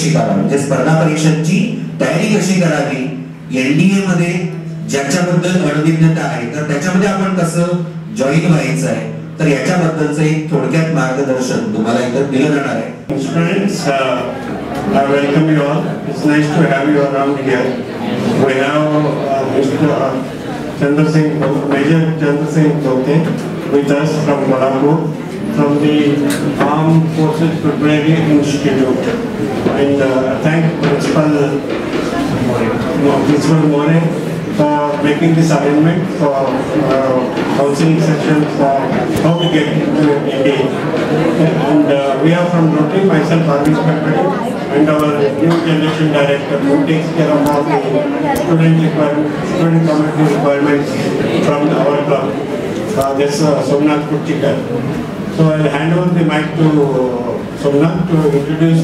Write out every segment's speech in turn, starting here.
कशी काढावी, म्हणजे स्पर्धा परीक्षांची तयारी कशी करावी, एनडीए मध्ये ज्याच्याबद्दल अनभिज्ञता आहे तर त्याच्यामध्ये आपण कसं जॉईन व्हायचं आहे, तर याच्याबद्दलचं एक थोडक्यात मार्गदर्शन तुम्हाला इथं दिलं जाणार आहे. Students, I welcome you all. It's nice to have you around here. We have Mr. Chandra Singh, Major Chandra Singh Kote with us from Colombo, from the Armed Forces Preparatory Institute. And thank Principal More for making this arrangement for counseling sessions for how to get into India. And we are from Rotary, myself, Arvind Patpati, and our new generation director who takes care of all the student community requirements from our club. That's Somnath Kuchikar. So I'll hand over the mic to Somnath to introduce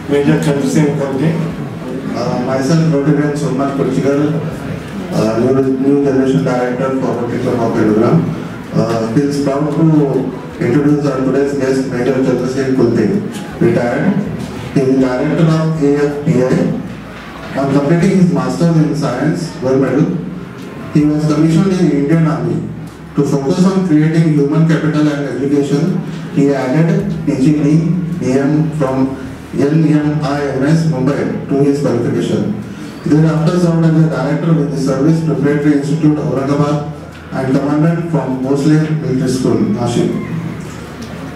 Major Chandra Singh Kote. Myself, Rotarian Somnath Kuchikar, new generation director for Rotary Club of Gurugram. Feels proud to introduce our today's guest, Major Chandra Singh Kote, retired. He is director of AFPI. On completing his masters in science, gold medal, he was commissioned in Indian Army. To focus on creating human capital and education, he added teaching EM from LMIMS Mumbai to his qualification. Thereafter served as a director with the Service Preparatory Institute Aurangabad and commandant from Bhosle Military School, Nashik.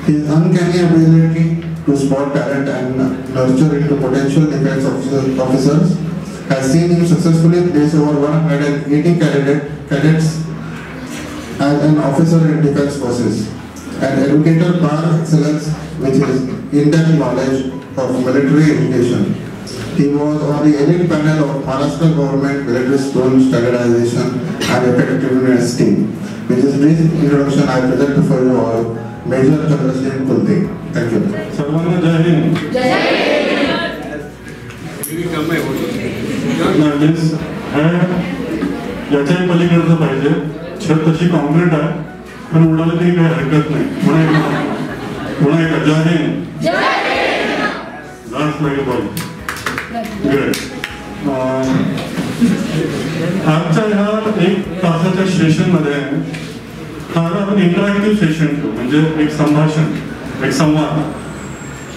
His uncanny ability to spot talent and nurture into potential defense officers has seen him successfully place over 180 cadets as an officer in defense forces, an educator par excellence with his in-depth knowledge of military education. He was on the elite panel of Maharashtra Government Military School Standardization and Effectiveness team. With this brief introduction, I present before you all Major Chandra Singh Kote. Thank you. Sarvana Jai Hind. Jai Hind. याच्याही पलीकडचं पाहिजे. छत तशी concrete आहे पण उडाली तरी काही हरकत नाही. पुन्हा एकदा जय Hind. That's like a ball. Great. आजच्या ह्या एक तासाच्या सेशन मध्ये आपण इंटरॅक्टिव्ह सेशन ठेवू, म्हणजे एक संभाषण, एक संवाद.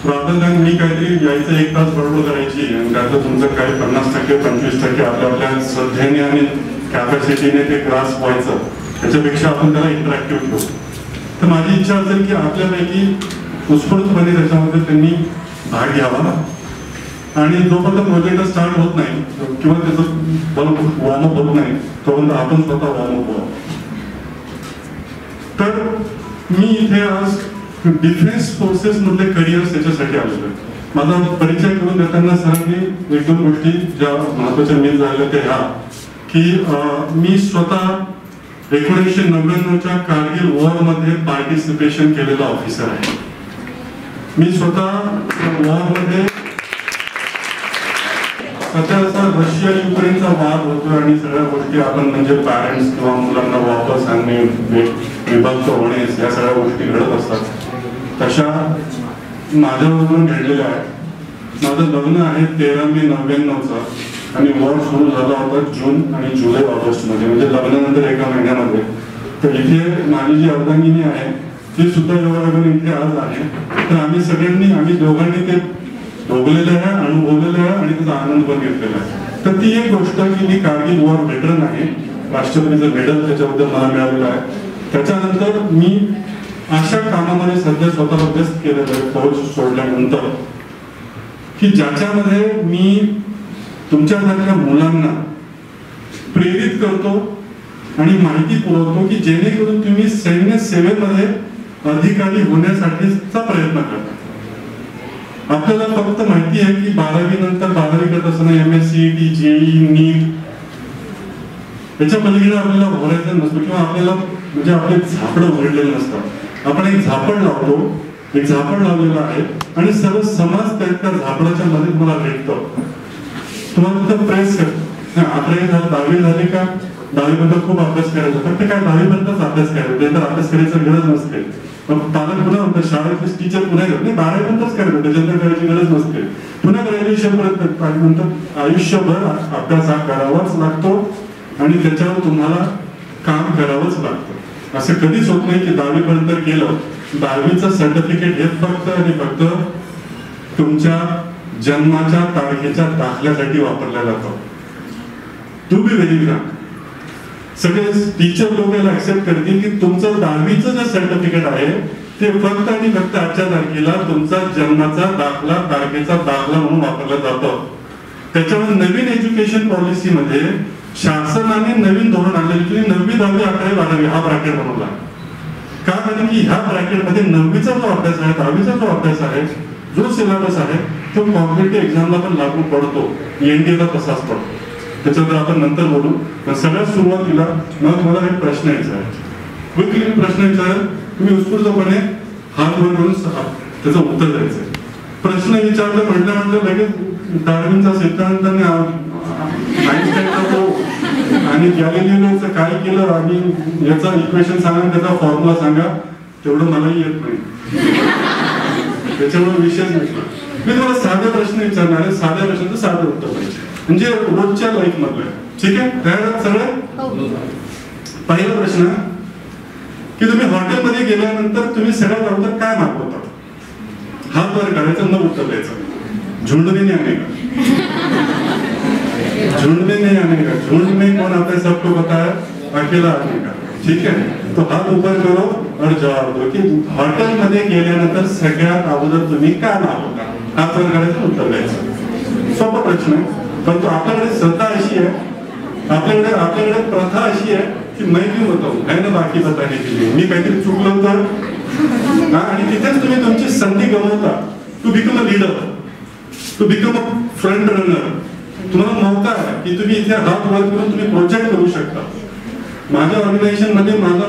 रादर दॅन मी काहीतरी यायचं एक तास बरोबर करायची आणि त्यातलं तुमचं काही 50% 25% आपल्या श्रद्धेने आणि कॅपॅसिटीने ते ग्रास व्हायचं, त्याच्यापेक्षा आपण त्याला इंटरॅक्टिव्ह ठेवू. तर माझी इच्छा असेल की आपल्यापैकी उत्स्फूर्तपणे त्याच्यामध्ये त्यांनी भाग घ्यावा आणि जोपर्यंत प्रोजेक्ट स्टार्ट होत नाही किंवा त्याचं वॉर्मअप होत नाही तोपर्यंत आपण स्वतः वॉर्मअप व्हावं. तर मी इथे आज डिफेन्स फोर्सेस मधले करिअर्स याच्यासाठी आलेलो आहे. माझा परिचय करून देताना सरांनी एक दोन गोष्टी ज्या महत्वाच्या मिस झाल्या त्या ह्या की मी स्वतः 1999च्या कारगिल वॉर मध्ये पार्टिसिपेशन केलेला ऑफिसर आहे. मी स्वतः वॉर मध्ये सध्या रशिया युक्रेनचा वाद होतो आणि सगळ्या गोष्टी आपण म्हणजे पॅरेंट्स किंवा मुलांना वापस आणणे, विभक्त होणे, या सगळ्या गोष्टी घडत असतात. तशा माझ्याबरोबर घडलेल्या आहेत. माझं लग्न आहे 13 मे 99चं आणि वॉर सुरू झाला होता जून आणि जुलै ऑगस्ट मध्ये, म्हणजे लग्नानंतर एका महिन्यामध्ये. तर इथे माझी जी अर्धांगिनी आहे ती सुद्धा योगायोगाने इथे आज आहे. तर आम्ही सगळ्यांनी, आम्ही दोघांनी ते भोगलेलं आहे, अनुभवलेलं आहे आणि त्याचा आनंद पण घेतलेला आहे. तर ती एक गोष्ट की मी कारगिल वॉर व्हेटरन आहे. राष्ट्रपतीचं मेडल त्याच्याबद्दल मला मिळालेलं आहे. त्याच्यानंतर मी अशा कामामध्ये सध्या स्वतःला व्यस्त केलेलं आहे फौज सोडल्यानंतर की ज्याच्यामध्ये मी तुमच्यासारख्या मुलांना प्रेरित करतो आणि माहिती पुरवतो की जेणेकरून तुम्ही सैन्य सेवेमध्ये अधिकारी होण्यासाठीचा प्रयत्न करता. आपल्याला फक्त माहिती आहे की 12वी नंतर 12वी करत असताना MSCET, JEE, NEET याच्या पलीकडे आपल्याला भरायचं नसतो किंवा आपल्याला म्हणजे आपले झापडं उघडलेले नसतात. आपण एक झापड लावतो, एक झापड लावलेलं आहे आणि सर्व समाज त्या झापडाच्या मध्ये तुम्हाला भेटतो. तुम्हाला फक्त प्रेस करतो. आपल्या 10वी झाली का 10वी बद्दल खूप अभ्यास करायचा, फक्त काय 10वी पर्यंतच अभ्यास करायचा, त्यानंतर अभ्यास करायची गरज नसते. पालक पुन्हा म्हणतात शाळेतले टीचर पुन्हा करत नाही, 12वी नंतरच करायचं, त्याच्यानंतर करायची गरज नसते. पुन्हा ग्रॅज्युएशन पर्यंत म्हणतात आयुष्यभर अभ्यास हा करावाच लागतो आणि त्याच्यावर तुम्हाला काम करावंच लागतं. असं कधीच होत नाही की 10वी पर्यंत केलं. 10वीचं सर्टिफिकेट हे फक्त आणि फक्त तुमच्या जन्माच्या तारखेच्या दाखल्यासाठी वापरल्या जातं. टू बी व्हेरी फ्रँक, सगळे टीचर लोक याला ऍक्सेप्ट करतील की तुमचं 10वीचं जे सर्टिफिकेट आहे ते फक्त आणि फक्त आजच्या तारखेला तुमचा जन्माचा दाखला, तारखेचा दाखला म्हणून वापरला जातो. त्याच्यामुळे नवीन एज्युकेशन पॉलिसीमध्ये शासनाने नवीन धोरण आणलेलं की 9वी, 10वी, 11वी, 12वी हा ब्रॅकेट बनवला. का? कारण की ह्या ब्रॅकेटमध्ये 9वीचा जो अभ्यास आहे, 10वीचा जो अभ्यास आहे, जो सिलेबस आहे तो कॉम्पिटेटिव्ह एक्झामला पण लागू पडतो, एनडीएला तसाच पडतो. त्याच्यावर आपण नंतर बोलू. पण सगळ्यात सुरुवातीला मग मला एक प्रश्न विचारायचा आहे. क्विकली मी प्रश्न विचारेल, तुम्ही उत्स्फूर्तपणे हात वर करून त्याचं उत्तर द्यायचं. प्रश्न विचारलं म्हटलं लगेच डार्विनचा सिद्धांत आणि आईन्स्टाईनचा तो आणि गॅलिलिओचं काय केलं आणि याचा इक्वेशन सांगा, त्याचा फॉर्म्युला सांगा, तेवढं मलाही येत नाही. त्याच्यामुळे विषयच नाही. मी तुम्हाला साधे प्रश्न विचारणार आहे, साध्या प्रश्नाचं साधं उत्तर पाहिजे, म्हणजे रोजच्या लाईफ मधलं. ठीक आहे, तयार सगळे? पहिला प्रश्न की तुम्ही हॉटेलमध्ये गेल्यानंतर तुम्ही सगळ्यात अगोदर काय मागवता? हात वर काढायचं, न उत्तर द्यायचं. झुंड में नहीं आने का, झुंड में नहीं आने का, झुंड में कौन आता है सबको पता है, अकेला आने का. ठीक है, तो हात ऊपर करो और जवाब दो की हॉटेलमध्ये गेल्यानंतर सगळ्यात अगोदर तुम्ही काय मागवता? हात वर काढायचं, उत्तर द्यायचं. सोपा प्रश्न आहे. परंतु आपल्याकडे श्रद्धा अशी आहे, आपल्याकडे प्रथा अशी आहे की मैं क्यों बताऊं, है ना बाकी बताने के लिए. मी काहीतरी चुकलं तर आणि तिथेच तुम्ही तुमची संधी गमावता. To become a leader, to become a front runner. तुम्हाला मौका आहे की तुम्ही इथे हात वर करून तुम्ही प्रोजेक्ट करू शकता. माझ्या ऑर्गनायझेशन मध्ये माझा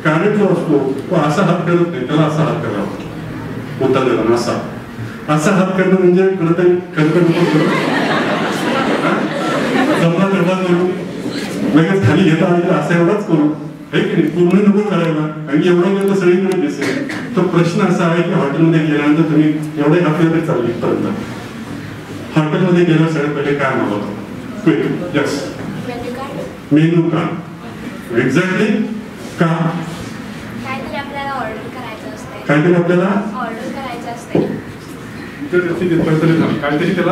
कॅडेट जो असतो तो असा हात करत नाही, त्याला असा हात करावा उत्तर देताना. असा हात करणं म्हणजे जमला तेवढा करू, लगेच खाली घेता आले असं एवढाच करू, हे की नाही, पूर्ण नको करायला. आणि एवढा गेलं तर सगळीकडे दिसेल. तो प्रश्न असा आहे की हॉटेलमध्ये गेल्यानंतर तुम्ही एवढे आपल्याकडे चालली पर्यंत हॉटेलमध्ये गेल्यावर सगळ्यात पहिले काय मागवतो? Quick. Yes, menu card. Exactly. का? काहीतरी आपल्याला ऑर्डर करायचं असते. काहीतरी आपल्याला ऑर्डर करायचं असते. काहीतरी त्याला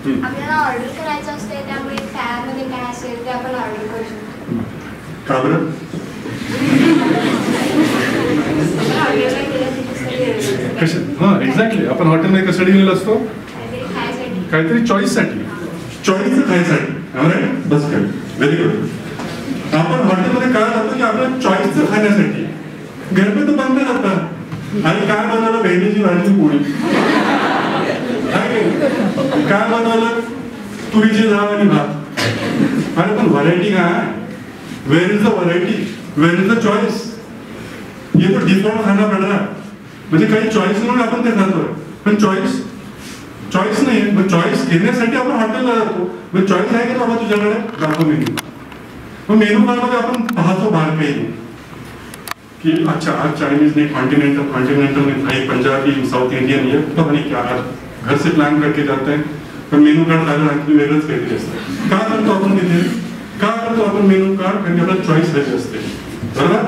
आपल्याला ऑर्डर करायचं असते, त्यामुळे त्यामध्ये काय असेल ते आपण ऑर्डर करू शकतो. का बरं? हा एक्झॅक्टली. आपण हॉटेलमध्ये कशासाठी गेलेलो असतो? काहीतरी खायसाठी. काहीतरी चॉईससाठी. चॉईस खायसाठी. बस काय, व्हेरी गुड. आपण हॉटेलमध्ये काय जातो की आपल्या चॉईसचं खाण्यासाठी. घरमध्ये तर बनते जातात आणि काय बनवलं? भेंडीची भाजी, पोळी. काय बनवलं? तुरीची डाळ आणि भात. अरे पण व्हरायटी काय? Where is the variety, where is the choice. ये तो डिफॉल्ट खाना पड रहा. म्हणजे काही चॉईस म्हणून आपण ते खातोय, पण चॉईस नाही. मग चॉईस घेण्यासाठी आपण हॉटेलला जातो. मग चॉईस आहे की बाबा तुझ्याकडे? दाखव मेनू. मग मेनू कार्डमध्ये आपण पाहतो बाहेर काही कि अच्छा आज चाइनीज नहीं, कॉन्टिनेंटल नहीं, थाई, पंजाबी, साउथ इंडियन, ये पता नहीं क्या है. घर से प्लान करके जाते हैं, पण मेनू कार्ड खायला आणखी वेगळंच काहीतरी असतं. का करतो आपण तिथे? का करतो आपण मेनू कार्ड? कारण आपल्याला चॉईस हवी असते. बरोबर.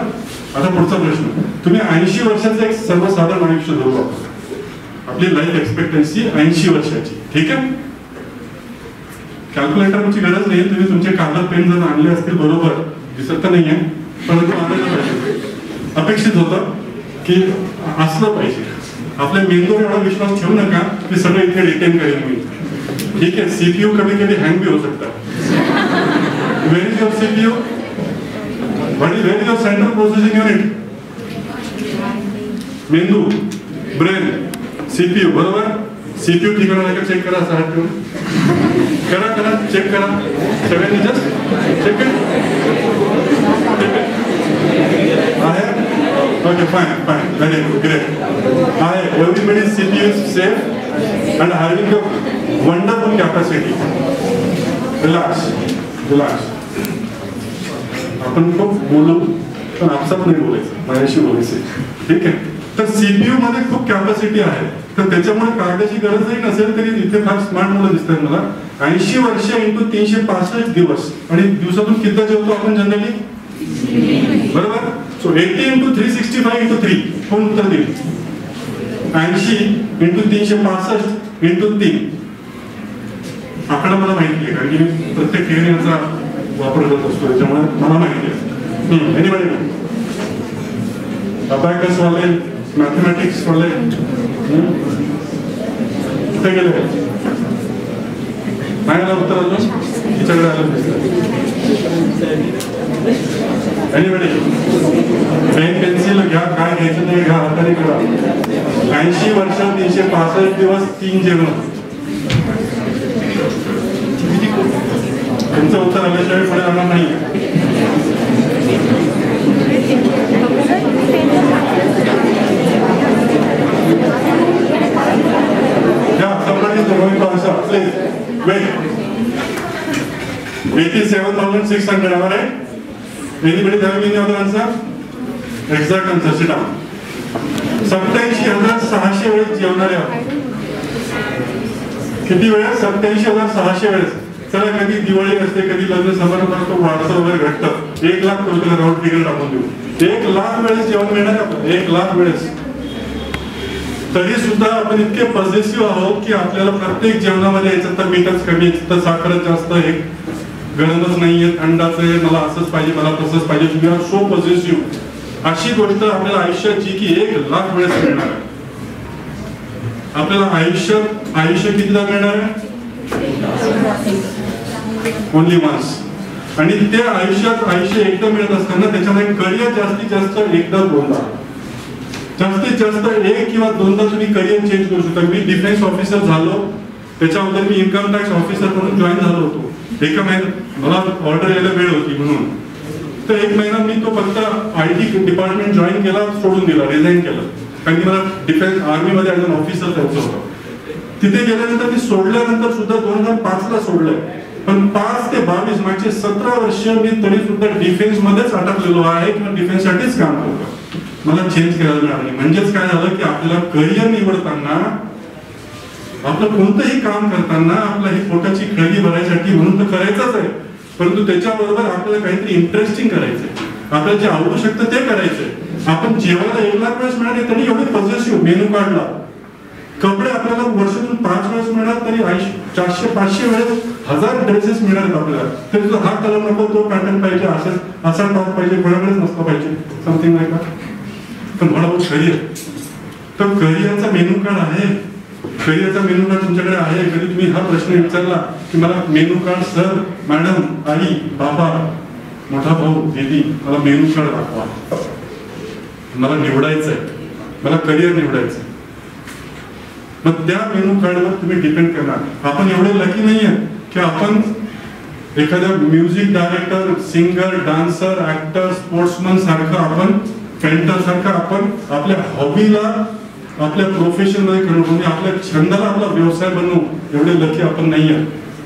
आता पुढचा प्रश्न, तुम्ही 80 वर्षाचं एक सर्वसाधारण आयुष्य धरू. आपली लाईफ एक्सपेक्टन्सी 80 वर्षाची. ठीक आहे. कॅल्क्युलेटरची गरज नाही. तुम्ही तुमचे कागद पेन जर आणले असतील, बरोबर दिसत तर नाहीये, परंतु आणायला पाहिजे. अपेक्षित होतं की असलं पाहिजे. आपल्या मेंदूवर एवढा विश्वास ठेवू नका की सगळं इथे रिटेन करेल मी. ठीक आहे. सीपीयू कभी कभी हँग भी हो सकता. Where is your CPU? Where is your central processing unit? मेंदू, ब्रेन, सीपीयू. बरोबर. सीपीयू ठिकाण आहे का चेक करा. असं हात ठेवून करा, चेक करा. सगळ्यांनी जस्ट चेक करा. Okay, fine, very good, great. Everybody's CPU is safe and having a wonderful capacity. Relax. आपण खूप बोलू पण आपसात नाही बोलायचं, माझ्याशी बोलायचं, ठीक आहे. तर सीपीयू मध्ये खूप कॅपॅसिटी आहे, तर त्याच्यामुळे कागदाची गरजही नसेल तरी इथे फार स्मार्ट मुलं दिसतात मला. 80 वर्ष इंटू 365 दिवस, आणि दिवसातून किती जेवतो आपण जनरली, बरोबर. सो 80 इंटू 365 इंटू 3 कोण उत्तर देईल? 80 इंटू 365 इंटू 3. आकडा मला माहिती आहे कारण की मी प्रत्येक ठिकाणी याचा वापर करत असतो, त्याच्यामुळे मला माहिती आहे. एनिबडी अबॅकस वाले, मॅथमॅटिक्स वाले कुठे गेले? नाही आला उत्तर अजून, तिच्याकडे आलं दिसतं. एनिबडी पेन पेन्सिल घ्या, काय घ्यायचं नाही घ्या, हाताने करा. 80 वर्ष 365 दिवस 3 जेवण. तुमचं उत्तर आल्याशिवाय पुढे जाणार नाही. Please wait. 87,600. Am I right? Anybody having any other answer? Exact answer. Sit down. 87,600 वेळेस जेवणारे आहोत. किती वेळेस? 87,600 वेळेस. चला कधी दिवाळी असते, कधी लग्न समारंभ असतो, वाढतं वगैरे घडतं, 1 लाख टोटल राऊंड फिगर टाकून देऊ. 1 लाख वेळेस जेवण मिळणार आपण, 1 लाख वेळेस. तरी सुद्धा आपण इतके पॉझिटिव्ह आहोत की आपल्याला प्रत्येक जेवणामध्ये याच्यात तर मीठच कमी, तर साखरच जास्त, हे गरमच नाहीये, थंडाच आहे, मला असंच पाहिजे, मला तसंच पाहिजे. We are so positive. अशी गोष्ट आपल्याला आयुष्यात जी की 1 लाख वेळेस मिळणार आहे. आपल्याला आयुष्य कितीदा मिळणार आहे? Only once. आणि त्या आयुष्य एकदा मिळत असताना त्याच्यामध्ये करिअर जास्तीत जास्त एकदा दोनदा, जास्तीत जास्त 1 किंवा 2दा तुम्ही करिअर चेंज करू शकता. मी डिफेन्स ऑफिसर झालो, त्याच्यामध्ये मी इन्कम टॅक्स ऑफिसर म्हणून जॉईन झालो होतो. एका महिन्यात मला ऑर्डर यायला वेळ होती म्हणून, तर 1 महिना मी तो फक्त IT डिपार्टमेंट जॉईन केला, सोडून दिला, रिझाईन केलं, कारण की मला डिफेन्स आर्मीमध्ये ॲज अन ऑफिसर जायचं होतं. तिथे गेल्यानंतर मी सोडल्यानंतर सुद्धा 2005ला सोडलंय, पण 5 ते 22 मागचे 17 वर्ष मी तरी सुद्धा डिफेन्स मध्येच अटकलेलो आहे किंवा डिफेन्स साठीच काम करतो. मला चेंज करायला मिळालं नाही. म्हणजेच काय झालं की आपल्याला करिअर निवडताना, आपलं कोणतंही काम करताना आपल्या ही पोटाची खळगी भरायसाठी म्हणून तर करायचंच आहे, परंतु त्याच्याबरोबर आपल्याला काहीतरी इंटरेस्टिंग करायचंय, आपल्याला जे आवडू शकतं ते करायचंय. आपण जेवायला 1 लाख वेळेस मिळाले तरी एवढे पॉझिटिव्ह मेनू काढला. कपडे आपल्याला वर्षातून 5 वेळेस मिळणार तरी 400-500 वेळेस 1000 ड्रेसेस मिळणार आपल्याला. तरी तो हा कलर नको, तो पॅटर्न पाहिजे, असा टॉप पाहिजे, कोणाकडेच नसला पाहिजे, समथिंग नाही का. पण मला करिअर, तर करिअरचा मेनू कार्ड आहे. करिअरचा मेनू कार्ड तुमच्याकडे आहे? कधी तुम्ही हा प्रश्न विचारला की मला मेनू कार्ड, सर, मॅडम, आई, बाबा, मोठा भाऊ, दीदी, मला मेनू कार्ड दाखवा, मला निवडायचंय, मला करिअर निवडायचंय. मग त्या मेनू कार्डवर तुम्ही डिपेंड करणार. आपण एवढे लकी नाहीये की आपण एखाद्या music director, singer, dancer, actor, sportsman सारखं, आपण पेंटर सारखं आपण आपल्या हॉबीला आपल्या प्रोफेशन मध्ये करू, म्हणजे आपल्या छंदाला आपला व्यवसाय बनवू, एवढे लकी आपण नाहीये.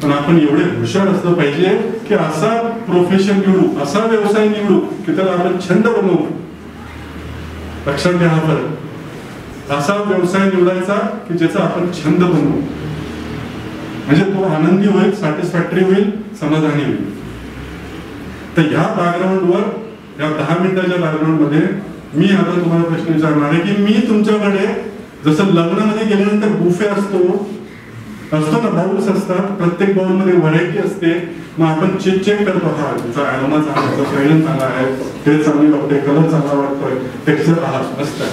पण आपण एवढे हुशार असलं पाहिजे की असा प्रोफेशन निवडू, असा व्यवसाय निवडू की त्याला आपण छंद बनवू. लक्षात घ्या हा फरक. असा व्यवसाय निवडायचा की ज्याचा आपण छंद बनवू, म्हणजे तो आनंदी होईल, सॅटिस्फॅक्टरी होईल, समाधानी होईल. तर ह्या बॅकग्राऊंडवर, या 10 मिनिटाच्या बॅकग्राऊंड मध्ये मी आता तुम्हाला प्रश्न विचारणार आहे की मी तुमच्याकडे जसं लग्नामध्ये गेल्यानंतर बुफे असतो ना, बाउल्स असतात, प्रत्येक बाउल मध्ये व्हरायटी असते. मग आपण चेक करतो, हा त्याचा अरोमा चांगला, त्याचा फ्रेग्रन्स चांगला आहे, टेस्ट चांगली वाटते, कलर चांगला वाटतोय, टेक्स्चर असतं,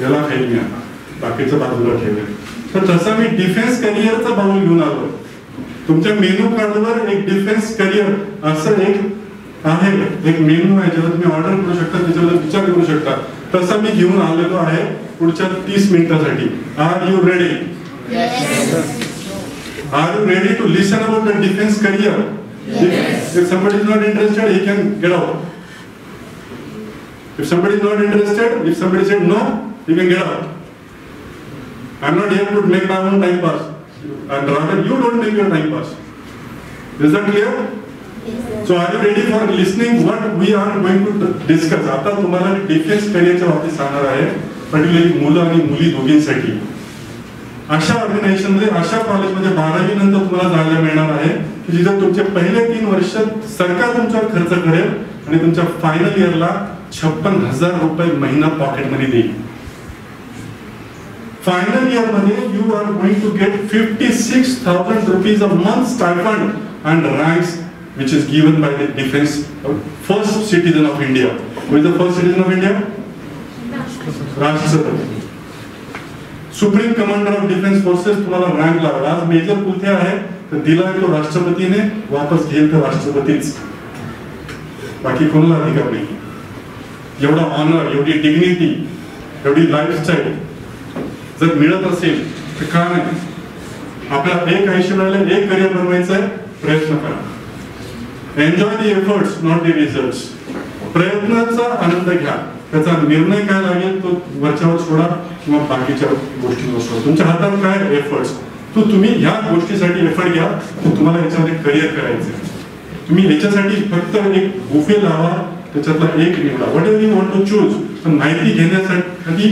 याला खाईल मी, आता बाकीचं बाजूला ठेवेल. तर तसा मी डिफेन्स करिअरचा बाउल घेऊन आलो. तुमच्या मेनू कार्डवर एक डिफेन्स करिअर असं एक आहे, एक मेनू आहे ज्याला तुम्ही ऑर्डर करू शकता, त्याच्यावर विचार करू शकता. तसा मी घेऊन आलेलो आहे पुढच्या 30 मिनिटासाठी. Are you ready? Are you ready to listen about the defense career? Yes. If somebody is not interested, he can get out. If somebody is not interested, if somebody said no, he can get out. I'm not here to make my own time pass. And rather, you don't make your time pass. Is that clear? So are you ready for listening what we are going to discuss? आता तुम्हाला defence करिअरच्या बाबतीत सांगणार आहे, particularly मुलं आणि मुली दोघींसाठी. अशा ऑर्गनायझेशन मध्ये, अशा कॉलेजमध्ये 12वी नंतर तुम्हाला जायला मिळणार आहे की जिथे तुमचे पहिले 3 वर्ष सरकार तुमच्यावर खर्च करेल आणि तुमच्या फायनल इयरला 56,000 रुपये महिना पॉकेट मध्ये देईल. फायनल इयर मध्ये you are going to get 56,000 rupees a month stipend and ranks which is given by the defense first citizen of India. Who is the first citizen of India? राष्ट्रपती. Supreme commander of defence forces तुम्हाला rank लागला. आज major कुठे आहे तर दिलाय तो राष्ट्रपतीने, वापस घेईल तर राष्ट्रपतीच, बाकी कोणाला अधिकार नाही. एवढा ऑनर, एवढी डिग्निटी, एवढी लाईफस्टाईल जर मिळत असेल तर का नाही? आपल्याला एक आयुष्य मिळालं, एक करिअर बनवायचं आहे, प्रयत्न करा. Enjoy the efforts not the results. प्रयत्नाचा आनंद घ्या, त्याचा निर्णय काय लागेल तो वरच्यावर सोडा किंवा बाकीच्या गोष्टींवर सोडा. तुमच्या हातात काय एफर्ट्स, तुम्ही ह्या गोष्टीसाठी एफर्ट घ्या, तुम्हाला याच्यामध्ये करिअर करायचं. तुम्ही याच्यासाठी फक्त एक बुफे लावा, त्याच्यातला एक निवडा, whatever you want to choose. पण माहिती घेण्यासाठी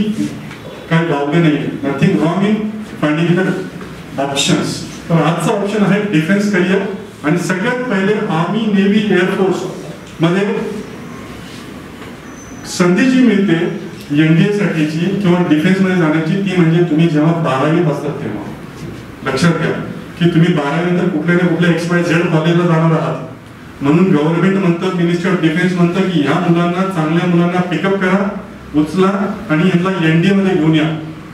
काय वावगे नाही, nothing wrong in finding the options. तर आजचा ऑप्शन आहे डिफेन्स करिअर. आणि सगळ्यात पहिले आर्मी, नेव्ही, एअरफोर्स मध्ये संधी जी मिळते एनडीए साठीची किंवा डिफेन्स मध्ये जाण्याची, ती म्हणजे तुम्ही जेव्हा 12वी असतात तेव्हा. लक्षात घ्या की तुम्ही 12वी नंतर कुठल्या ना कुठल्या XYZ कॉलेजला जाणार आहात. म्हणून गव्हर्नमेंट म्हणतं, मिनिस्ट्री ऑफ डिफेन्स म्हणतं की ह्या मुलांना, चांगल्या मुलांना पिकअप करा, उचला आणि यांना एनडीए मध्ये घेऊन या.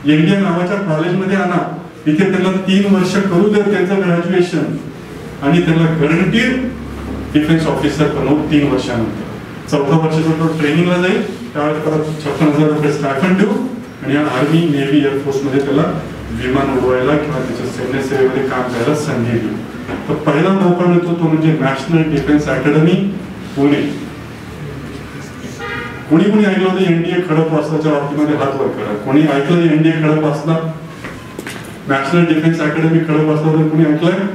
एनडीए नावाच्या कॉलेजमध्ये आणा, तिथे त्यांना 3 वर्ष करू द्या त्यांचं ग्रॅज्युएशन आणि त्यांना गॅरंटीड डिफेन्स ऑफिसर बनवू 3 वर्षानंतर. 4थ्या वर्षाचा तो ट्रेनिंगला जाईल, त्यावेळेस त्याला 56,000 रुपये स्टायफंड देऊ आणि आर्मी, नेव्ही, एअरफोर्स मध्ये त्याला विमान उडवायला किंवा त्याच्या सैन्य सेवेमध्ये काम करायला संधी देऊ. तर पहिला मौका मिळतो तो म्हणजे नॅशनल डिफेन्स अकॅडमी पुणे. कोणी कोणी ऐकलं होतं एनडीए खडकवासलाच्या बाबतीमध्ये हात वर करा. कोणी ऐकलं NDA Khadakwasla, national defence academy Khadakwasla? तर कोणी ऐकलंय?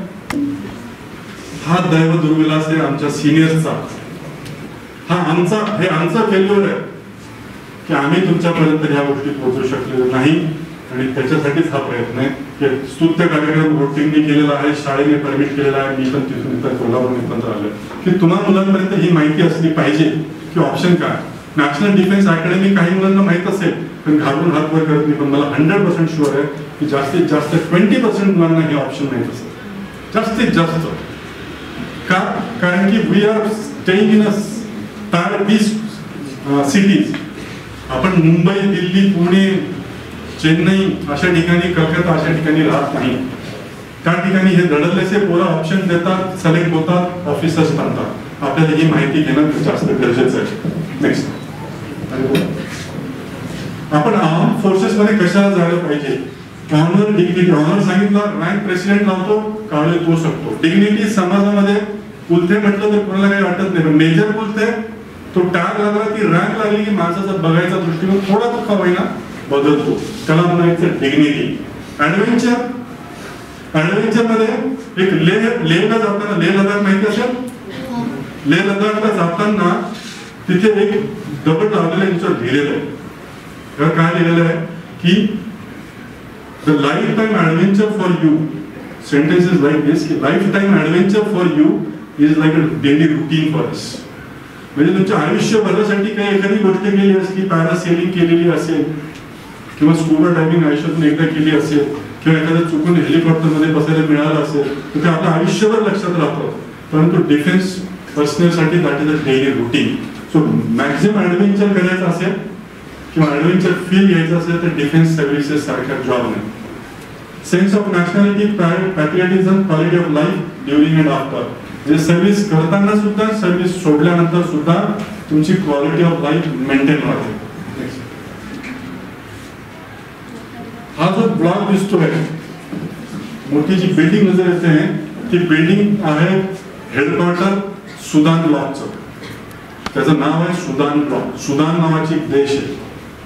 हा दैव दुर्विलास आहे आमच्या सिनियर्सचा. हे आमचा फेल्युअर आहे की आम्ही तुमच्यापर्यंत ह्या गोष्टी पोहोचू शकलेलो नाही. आणि त्याच्यासाठीच हा प्रयत्न आहे की स्तुत्य कार्यक्रम रोटींनी केलेला आहे, शाळेने परमिट केलेला आहे. मी पण तिथून इथं कोल्हापूर पण आलोय की तुम्हा मुलांपर्यंत ही माहिती असली पाहिजे की ऑप्शन काय. नॅशनल डिफेन्स अकॅडमी काही मुलांना माहित असेल पण घाबरून हात वर करत नाही. पण मला 100% शुअर आहे की जास्तीत जास्त 20% मुलांना हे ऑप्शन माहित असेल, जास्तीत जास्त. का? कारण की we are staying in a tier B cities. आपण मुंबई, दिल्ली, पुणे, चेन्नई अशा ठिकाणी, कलकत्ता अशा ठिकाणी राहत नाही. त्या ठिकाणी हे दडलेसे पोरं ऑप्शन देतात, सिलेक्ट होतात, ऑफिसर्स बनतात. आपल्याला ही माहिती घेणं जास्त गरजेचं आहे. नेक्स्ट, आपण आर्म फोर्सेस मध्ये कशाला जायला पाहिजे? Honour, dignity. ऑनर सांगितलं, रँक प्रेसिडेंट लावतो, कावळे तो शकतो. डिग्निटी समाजामध्ये कुलते म्हटलं तर कोणाला काही वाटत नाही, पण मेजर कुलते तो टॅग लागला, ती रँक लागली की माणसाचा बघायचा दृष्टिकोन थोडा दुःखा होईना बदलतो. त्याला म्हणायचं डिग्निटी. ऍडव्हेंचर. ऍडव्हेंचर मध्ये एक लेहला जाताना, लेह लडाख माहिती असेल, लेह लडाखला जाताना तिथे एक दगड लावलेलं यांच्यावर लिहिलेलं आहे. काय लिहिलेलं आहे की the lifetime adventure for you, sentence is like this, lifetime adventure for you is like a daily routine for us. म्हणजे तुमच्या आयुष्यभरासाठी काही एखादी गोष्ट केली असली, पॅरासेलिंग केलेली असेल किंवा स्कूबा डायव्हिंग आयुष्यातून एकदा केली असेल किंवा एखाद्या चुकून हेलिकॉप्टर मध्ये बसायला मिळालं असेल तर ते आपल्या आयुष्यभर लक्षात राहतं. परंतु डिफेन्स पर्सनलसाठी that is a daily routine. So maximum adventure करायचं असेल किंवा ऍडव्हेंचर फील घ्यायचं असेल तर डिफेन्स सर्व्हिसेस सारख्या जॉब नाही. Sense of nationality, patriotism, quality of life during and after. म्हणजे सर्व्हिस करताना सुद्धा, सर्व्हिस सोडल्यानंतर सुद्धा तुमची क्वालिटी ऑफ लाईफ मेंटेन राहते. हा जो ब्लॉक दिसतोय, मोठी जी बिल्डिंग नजर येते ती बिल्डिंग आहे हेडक्वार्टर सुदान ब्लॉकचं. त्याचं नाव आहे सुदान ब्लॉक. सुदान नावाची एक देश आहे.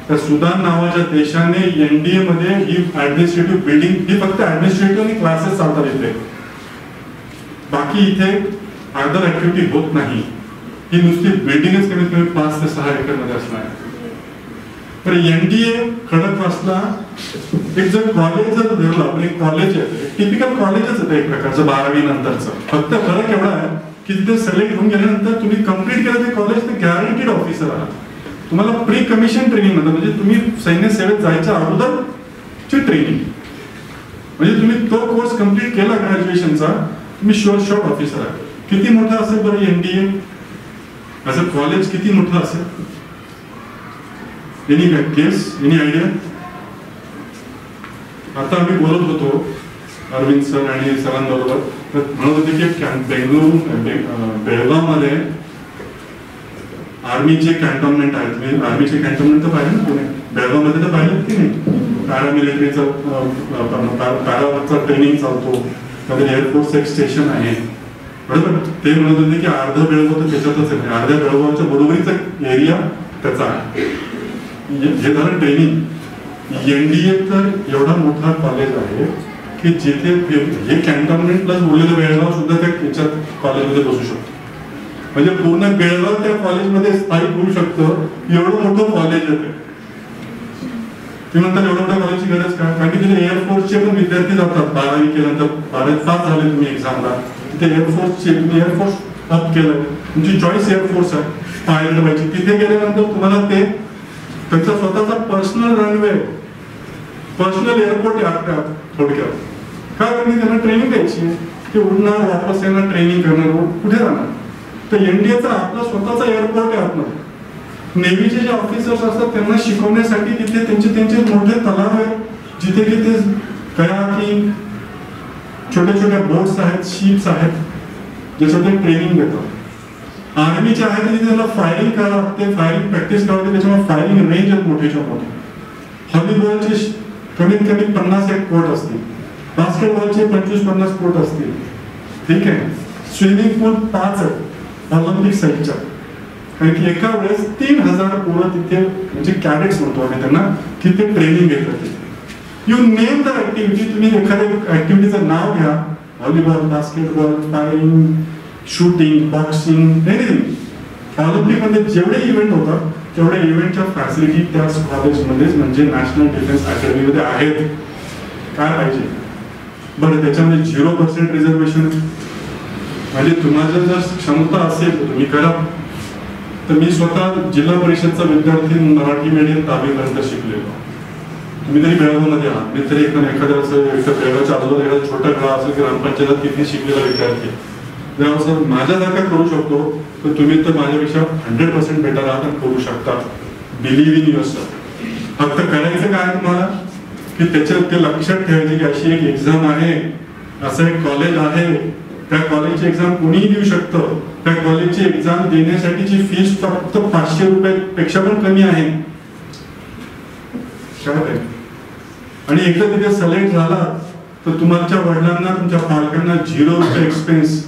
त्या सुदान नावाच्या देशाने एनडीए मध्ये ही ऍडमिनिस्ट्रेटिव्ह बिल्डिंग, ही फक्त ऍडमिनिस्ट्रेटिव्ह आणि क्लासेस चालतात इथे. बाकी इथे अदर ऍक्टिव्हिटी होत नाही, ही नुसती बिल्डिंगच कमीत कमी 5 ते 6 एकर मध्ये असणार आहे. तर एनडीए खडकवासला एक जर कॉलेज जर धरलं, आपण एक कॉलेज आहे, टिपिकल कॉलेजच आहे एक प्रकारचं 12वी नंतरचं. फक्त फरक एवढा आहे की तिथे सिलेक्ट होऊन गेल्यानंतर तुम्ही कंप्लीट केलं ते कॉलेज, ते गॅरंटीड ऑफिसर आहात. तुम्हाला प्री कमिशन ट्रेनिंग म्हणतात, म्हणजे तुम्ही सैन्य सेवेत जायच्या अगोदरची ट्रेनिंग, म्हणजे तुम्ही तो कोर्स कंप्लीट केला ग्रॅज्युएशनचा, तुम्ही शुअर शॉट ऑफिसर आहात. किती मोठा असेल बरं एनडीए ॲज अ कॉलेज, किती मोठं असेल? एनी केस, एनी आयडिया? आता आम्ही बोलत होतो अरविंद सर आणि सरांबरोबर, तर म्हणत होते की बेळगावमध्ये आर्मीचे कॅन्टोनमेंट आहेत. तुम्ही आर्मीचे कॅन्टोनमेंट तर पाहिले ना पुणे, बेळगावमध्ये तर पाहिलेत की नाही? पॅरामिलिटरीचं पॅराचा ट्रेनिंग चालतो, मध्ये एअरफोर्स एक स्टेशन आहे, बरोबर? ते म्हणत होते की अर्धा बेळगाव तर त्याच्यातच आहे, अर्ध्या बेळगावच्या बरोबरीचा एरिया त्याचा आहे. हे झालं ट्रेनिंग. एनडीए तर एवढा मोठा कॉलेज आहे की जिथे हे कॅन्टोनमेंट प्लस उरलेलं बेळगाव सुद्धा त्या याच्यात कॉलेजमध्ये बसू शकतो. म्हणजे पूर्ण बेळगाव त्या कॉलेजमध्ये स्थायिक होऊ शकतं, एवढं मोठं कॉलेज आहे. ते म्हणतात एवढं मोठ्या कॉलेजची गरज काय? कारण की तिथे एअरफोर्सचे पण विद्यार्थी जातात. 12वी केल्यानंतर 12वी पास झाले तुम्ही एक्झामला, तिथे एअरफोर्सचे तुम्ही एअरफोर्स अप केलं, तुमची चॉईस एअरफोर्स आहे पायलट व्हायची. तिथे गेल्यानंतर तुम्हाला ते त्यांचा स्वतःचा पर्सनल रनवे, पर्सनल एअरपोर्ट आहे थोडक्यात. काय कारण त्यांना ट्रेनिंग द्यायची, ते उडणार, वापस येणार, ट्रेनिंग करणार, कुठे जाणार? तर एनडीएचा आपला स्वतःचा एअरपोर्ट आहे आतमध्ये. नेव्हीचे जे ऑफिसर्स असतात त्यांना शिकवण्यासाठी तिथे त्यांचे मोठे तलाव आहेत, जिथे की ते कयाकिंग, छोट्या छोट्या बोट्स आहेत, शिप्स आहेत, ज्याच्यात ट्रेनिंग देतात. आर्मीचे आहेत तिथे त्याला फायरिंग करावं लागते, फायरिंग प्रॅक्टिस करावं लागते, त्याच्यामुळे फायरिंग रेंज आहेत मोठेच्या मोठे. व्हॉलीबॉलचे कमीत कमी 50 एक कोर्ट असतील, बास्केटबॉलचे 25-50 कोर्ट असतील, ठीक आहे. स्विमिंग पूल 5 आहेत ऑलिम्पिक साईडच्या, कारण की एका वेळेस 3000 पोरं तिथे, म्हणजे कॅडेट्स म्हणतो आम्ही त्यांना, तिथे ट्रेनिंग घेतात. यू नेम द ऍक्टिव्हिटी, तुम्ही एखाद्या ऍक्टिव्हिटीचं नाव घ्या, volleyball, basketball, firing, shooting, boxing, anything. ऑलिम्पिकमध्ये जेवढे इव्हेंट होतात तेवढ्या इव्हेंटच्या फॅसिलिटी त्याच कॉलेजमध्येच, म्हणजे नॅशनल डिफेन्स अकॅडमीमध्ये आहेत. काय पाहिजे बरं? त्याच्यामध्ये 0% रिझर्वेशन. म्हणजे तुम्हाला जर क्षमता असेल तर तुम्ही करा. तर मी स्वतः जिल्हा परिषदचा विद्यार्थी मराठी मीडियम 10वीपर्यंत शिकलेलो. तुम्ही तरी बेळगावमध्ये आहात, मी तरी एखाद्या असं बेळगावच्या आजूबाजूला एखादा छोटा गाव असेल की ग्रामपंचायत तिथे शिकलेला विद्यार्थी जर असं माझ्यासारखा करू शकतो, तर तुम्ही तर माझ्यापेक्षा 100% बेटर आहात आणि करू शकता. Believe in yourself. फक्त करायचं काय तुम्हाला की त्याच्यात ते लक्षात ठेवायचे की अशी एक एक्झाम आहे, असं एक कॉलेज आहे, त्या कॉलेजची एक्झाम कोणीही देऊ शकतं. त्या कॉलेजची एक्झाम देण्यासाठीची फीस फक्त 500 रुपयापेक्षा पण कमी आहे. आणि एकदा तिथे सिलेक्ट झाला तर तुमच्या वडिलांना, तुमच्या पालकांना 0 रुपये एक्सपेन्स.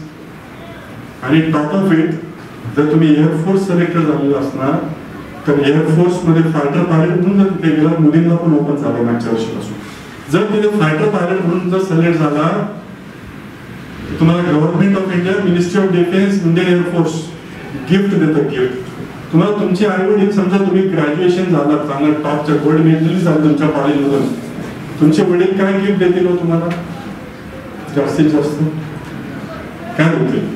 आणि टॉप ऑफ इट, जर तुम्ही एअरफोर्स सिलेक्टेड झालेलं असणार तर एअरफोर्स मध्ये फायटर पायलट म्हणून जर तिथे गेला, मुलींना पण ओपन झालं मागच्या वर्षीपासून. जर तिथे फायटर पायलट म्हणून जर सिलेक्ट झाला, तुम्हाला government of India, ministry of defence, Indian air force gift देतं. गिफ्ट तुम्हाला तुमचे आई वडील, समजा तुम्ही ग्रॅज्युएशन झाला, चांगलं टॉपच्या गोल्ड मेडलिस्ट झालं तुमच्या कॉलेजमधून, तुमचे वडील काय गिफ्ट देतील हो तुम्हाला? जास्तीत जास्त काय देतील?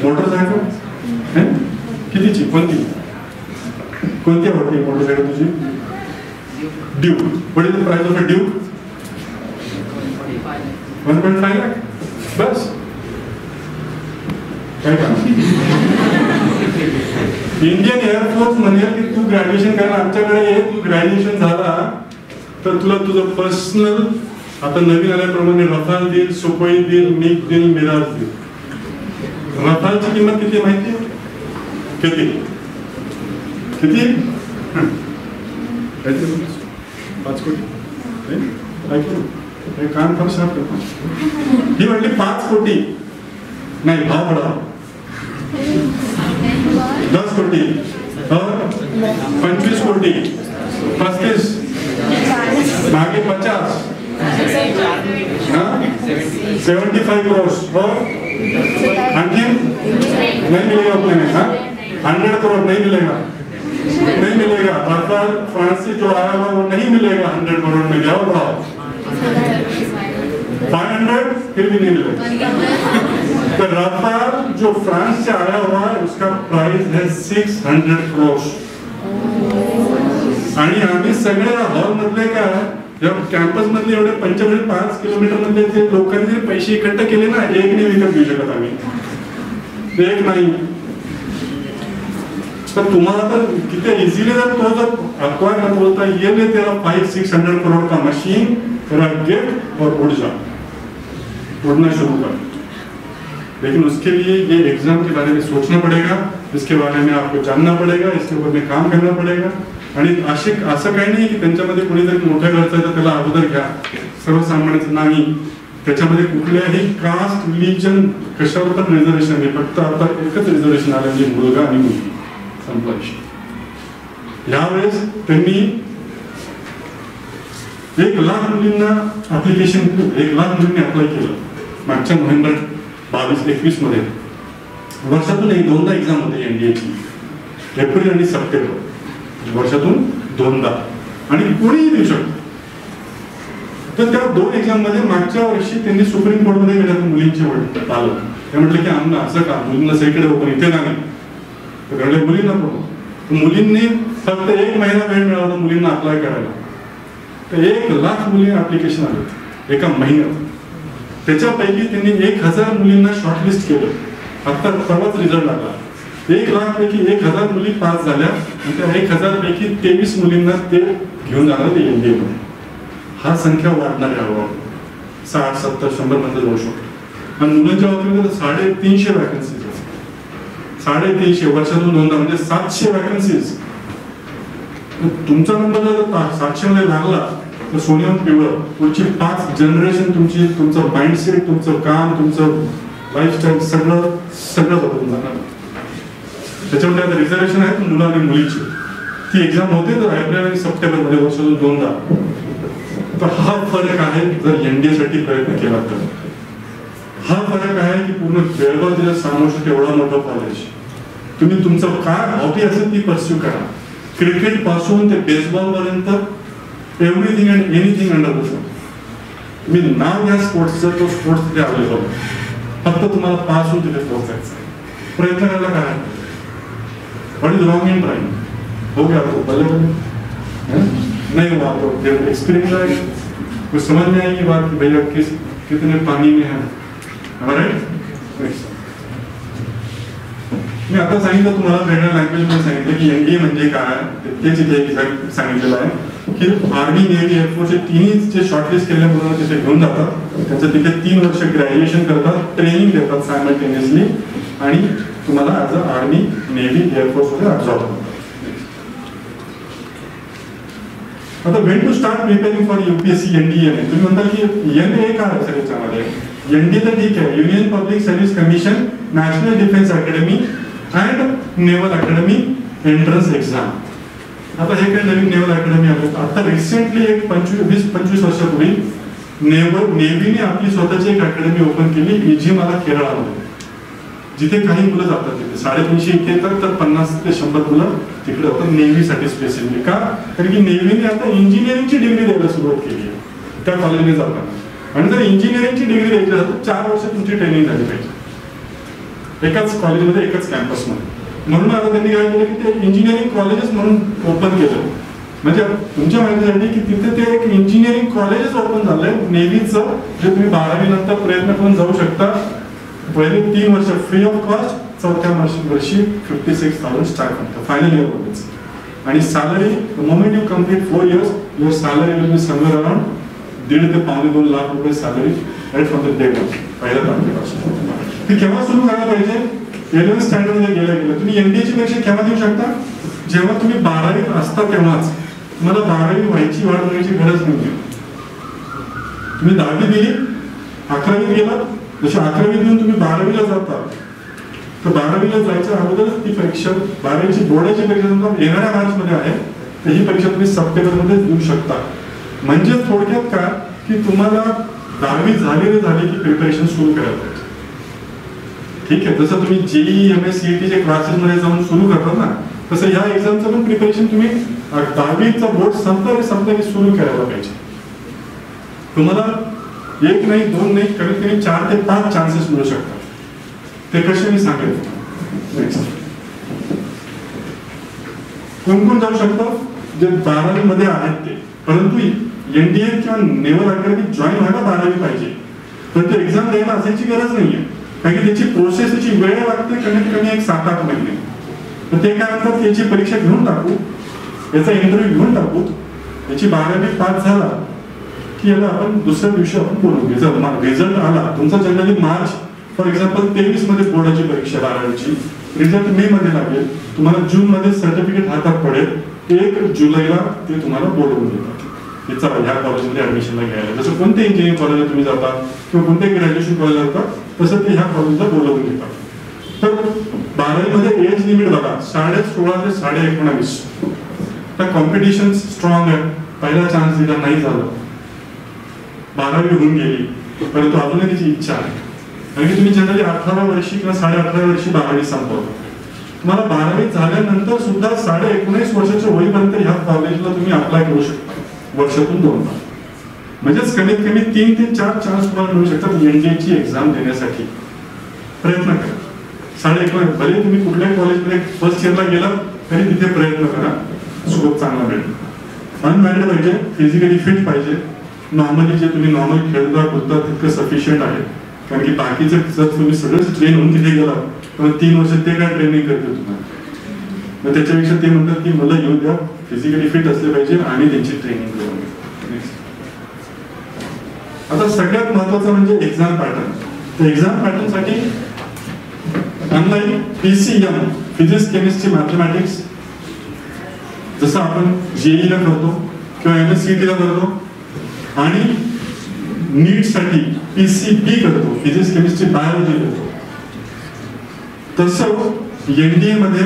मोटरसायकल. कितीची? कोणती आवडते मोटरसायकल तुझी? Duke. What is the price of a Duke? 1.5 lakh. बस. काय का इंडियन एअरफोर्स म्हणेल की तू ग्रॅज्युएशन करायला आमच्याकडे ये, तू ग्रॅज्युएशन झाला तर तुला तुझं पर्सनल, आता नवीन आल्याप्रमाणे रफाल देईल, सुखोई देईल, मिग देईल, मिराज देईल. रफालची किंमत किती माहिती? किती? 5 कोटी. कान फार शार्प करतो. ही म्हटली 5 कोटी नाही, भाव बढा 10 कोटी, 25 कोटी, 35, मागे 50, 75 crores. आणखी नहीं मिलेगा उतने में, हाँ 100 करोड़ नहीं मिलेगा, नहीं मिलेगा। रफाल फ्रांस से जो आया हुआ वो नहीं मिलेगा 100 करोड़ में, क्या बताओ 500 फिर भी नहीं मिलेगा। तो रफाल जो फ्रांस से आया हुआ है उसका प्राइस है 600 करोड़। आणि आम्ही सगळे हॉल मधले का कॅम्पस मधले एवढे 5 किलोमीटर मधले ते लोकांनी जे पैसे इकट्ठे केले ना, एक नाही विकत घेऊ शकत आम्ही, एक नाही। तर तुम्हाला तर किती इझिली जर तो जर अक्वायर करता बोलता ये ले तेरा 500-600 करोड़ का मशीन, तेरा गेट और उड़ जा, उड़ना शुरू कर। लेकिन उसके लिए ये एग्जाम के बारे में सोचना पड़ेगा, इसके बारे में आपको जानना पड़ेगा, इसके ऊपर में काम करना पड़ेगा। आणि असं काही नाही की त्यांच्यामध्ये कोणीतरी मोठ्या घरचा तर त्याला अगोदर घ्या, सर्वसामान्याचं नाही। त्याच्यामध्ये कुठल्याही कास्ट रिलीजन कशावर पण रिझर्वेशन नाही, फक्त आता एकच रिझर्वेशन आलं म्हणजे मुलगा आणि मुलगी, संपला विषय। यावेळेस त्यांनी 1,00,000 मुलींना ऍप्लिकेशन, 1,00,000 मुलींनी अप्लाय केलं मागच्या नोव्हेंबर 22-21 मध्ये। वर्षातून 2दा एक्झाम होते एनडीएची, एप्रिल आणि सप्टेंबर, वर्षातून 2दा, आणि कोणीही देऊ शकतो। तर त्या 2 एक्झाम मध्ये मागच्या वर्षी त्यांनी सुप्रीम कोर्ट मध्ये गेल्या मुलींचे वडील आलं, ते म्हटलं की आम्हाला असं का मुलींना सगळीकडे ओपन इथे नाही, तर घडले मुलींना पण मुलींनी फक्त 1 महिना वेळ मिळाला मुलींना अप्लाय करायला, तर 1,00,000 मुली ऍप्लिकेशन आले एका महिन्यात। त्याच्यापैकी त्यांनी 1,000 मुलींना शॉर्टलिस्ट केलं, आता परवाच रिझल्ट लागला। 1,00,000 पैकी 1,000 मुली पास झाल्या, आणि त्या 1,000 पैकी 23 मुलींना ते घेऊन जाणार ते एनडीए मध्ये। हा संख्या वाढणार आहे हळूहळू, 60, 70, 100 मध्ये जाऊ शकतो। आणि मुलांच्या बाबतीमध्ये 350 वॅकन्सीज, 350 वर्षातून 2दा म्हणजे 700 वॅकन्सीज। तुमचा नंबर जर 700 मध्ये लागला तर सोन्याहून पिवळं, पुढची 5 जनरेशन तुमचं माइंडसेट, तुमचं काम, तुमचं लाईफस्टाईल सगळं बदलून जाणार। त्याच्यामध्ये आता रिझर्वेशन आहे मुलं आणि मुलीची, ती एक्झाम होते तर एप्रिल आणि सप्टेंबर मध्ये वर्षातून 2दा। तर हा फरक आहे जर एनडीए साठी प्रयत्न केला तर। हा फरक आहे की पूर्ण बेळगाव जिल्ह्यात सामोष्ट एवढा मोठा कॉलेज, तुम्ही तुमचं काय हॉबी असेल ती परस्यू करा, क्रिकेट पासून ते बेसबॉल पर्यंत everything and anything under the sun. तुम्ही नाव घ्या स्पोर्ट्सचं, तो स्पोर्ट्स तिथे अवेलेबल, फक्त तुम्हाला पास होऊन तिथे पोहोचायचं आहे, प्रयत्न करायला काय। What is wrong in trying? हो गया आपको बल्ले नहीं हुआ तो फिर एक्सपीरियंस आएगा, कुछ समझ में आएगी बात कि भैया कितने पानी में है, मी आता सांगितलं तुम्हाला वेगळ्या लँग्वेज मध्ये सांगितलं की एनडीए म्हणजे काय, तेच इथे सांगितलेलं आहे की आर्मी, नेव्ही, एअरफोर्सचे तिन्ही जे शॉर्टलिस्ट केलेल्या मुलांना तिथे घेऊन जातात, त्यांचं तिथे 3 वर्ष ग्रॅज्युएशन करतात, ट्रेनिंग देतात सायमल्टेनियसली, आणि तुम्हाला as a army, navy, air force मध्ये जॉब करतात। आता when to start preparing for UPSC NDA ने, तुम्ही म्हणता की एनडीए काय आहे सर याच्यामध्ये? एनडीए तर ठीक आहे, union public service commission, national defence academy and naval academy entrance exam. आता हे काही नवीन नेव्हल अकॅडमी आले, आता रिसेंटली एक 20-25 वर्षापूर्वी नेव्हीने आपली स्वतःची एक अकॅडमी ओपन केली इजिमाला केरळामध्ये, जिथे काही मुलं जातात, तिथे 350 इथे येतात, तर 50 ते 100 मुलं तिकडे जातात नेव्हीसाठी स्पेसिफिक। का? कारण की नेव्हीने आता इंजिनिअरिंगची डिग्री द्यायला सुरुवात केली आहे त्या कॉलेजने जाताना, आणि जर इंजिनिअरिंगची डिग्री द्यायची असेल तर 4 वर्ष तुमची ट्रेनिंग झाली पाहिजे एकाच कॉलेजमध्ये, एकाच कॅम्पसमध्ये। म्हणून आता त्यांनी काय केलं की ते इंजिनिअरिंग कॉलेजेस म्हणून ओपन केलं, म्हणजे तुमच्या माहितीसाठी की तिथे ते एक इंजिनिअरिंग कॉलेजेस ओपन झालंय नेव्हीचं, जे तुम्ही 12वी नंतर प्रयत्न करून जाऊ शकता। पहिले 3 वर्ष फ्री ऑफ कॉस्ट, 4थ्या वर्षी 56,000 स्टार्ट फायनल इयर मध्ये, आणि salary moment you complete 4 years your salary will be somewhere around 1.5 ते 2.5 लाख रुपये salary right from the day one, पहिल्या तारखेपासून। ती केव्हा सुरू करायला पाहिजे? 11th स्टँडर्ड मध्ये गेलं तुम्ही एनडीएची परीक्षा केव्हा देऊ शकता? जेव्हा तुम्ही 12वीत असता तेव्हाच, तुम्हाला 12वी व्हायची वाट बघायची गरज नाही। तुम्ही 10वी दिली, 11वीत गेला, जशी 11वी देऊन तुम्ही 12वीला जाता, तर 12वीला जायच्या अगोदरच ती परीक्षा, 12वीची बोर्डाची परीक्षा येणाऱ्या मार्च मध्ये आहे, तर ही परीक्षा तुम्ही सप्टेंबर मध्ये देऊ शकता। म्हणजे थोडक्यात काय की तुम्हाला 10वी झाली की प्रिपरेशन सुरू करायला पाहिजे। ठीक आहे, जसं तुम्ही जेई MSCET चे क्लासेस मध्ये जाऊन सुरू करतात ना, तसं ह्या एक्झामचं पण प्रिपरेशन तुम्ही 10वीचा बोर्ड संपलं की सुरू करायला पाहिजे. तुम्हाला 1 नाही 2 नाही, कमीत कमी 4 ते 5 चान्सेस मिळू शकतात. ते कसे मी सांगेल. नेक्स्ट, कोण कोण जाऊ शकतं? जे 12वी मध्ये आहेत ते, परंतु NDA किंवा नेव्हल अकॅडमी जॉईन व्हायला 12वी पाहिजे. पण ते एक्झाम द्यायला असायची गरज नाहीये, कारण की त्याची प्रोसेस, त्याची वेळ लागते कमीत कमी 1 7-8 महिने. तर ते काय म्हणतात, याची परीक्षा घेऊन टाकू, याचा इंटरव्ह्यू घेऊन टाकू, याची 12वी पास झाला की याला आपण दुसऱ्या दिवशी आपण बोलू. रिझल्ट आला तुमचा जनरली मार्च फॉर एक्झाम्पल 23 मध्ये बोर्डाची परीक्षा 12वीची, रिझल्ट मे मध्ये लागेल, तुम्हाला जून मध्ये सर्टिफिकेट हातात पडेल, 1 जुलैला ते तुम्हाला बोलवून देतात की चला ह्या कॉलेजमध्ये ऍडमिशनला घ्यायला. जसं कोणत्या इंजिनिअरिंग कॉलेजला तुम्ही जाता किंवा कोणत्या ग्रॅज्युएशन कॉलेजला जाता, तसं ते ह्या कॉलेजला बोलवून देतात. तर 12वी मध्ये एज लिमिट बघा 16.5 ते 19.5. तर कॉम्पिटिशन स्ट्रॉंग आहे, पहिला चान्स दिला नाही झालं, 12वी होऊन गेली, परंतु अजूनही त्याची इच्छा आहे. कारण की तुम्ही जनरली 18व्या वर्षी किंवा 18.5व्या वर्षी 12वी संपवता. तुम्हाला 12वी झाल्यानंतर सुद्धा 19.5 वर्षाच्या होईपर्यंत ह्या कॉलेजला तुम्ही अप्लाय करू शकता वर्षातून 2 वेळा. म्हणजेच कमीत कमी 3 ते 4 चान्स तुम्हाला मिळू शकतात NDA ची एक्झाम देण्यासाठी. प्रयत्न करा. 19.5 भले तुम्ही कुठल्याही कॉलेजमध्ये फर्स्ट इयरला गेला तरी तिथे प्रयत्न करा, स्कोप चांगला मिळेल. अनमॅरिड पाहिजे, फिजिकली फिट पाहिजे, नॉर्मली जे तुम्ही नॉर्मल खेळता कुदता तितकं सफिशियंट आहे. कारण की बाकीचं जर तुम्ही सगळंच ट्रेन होऊन तिथे गेला तर 3 वर्ष ते काय ट्रेनिंग करते तुम्हाला. मग त्याच्यापेक्षा ते म्हणतात की मला येऊ द्या, फिजिकली फिट असले पाहिजे आणि त्यांची ट्रेनिंग करून. आता सगळ्यात महत्वाचं म्हणजे एक्झाम पॅटर्न. तर एक्झाम पॅटर्न साठी unlike PCM physics chemistry mathematics जसं आपण JEE ला करतो किंवा MSCET ला करतो आणि नीट साठी PCB करतो, फिजिक्स केमिस्ट्री बायोलॉजी करतो, तसं NDA मध्ये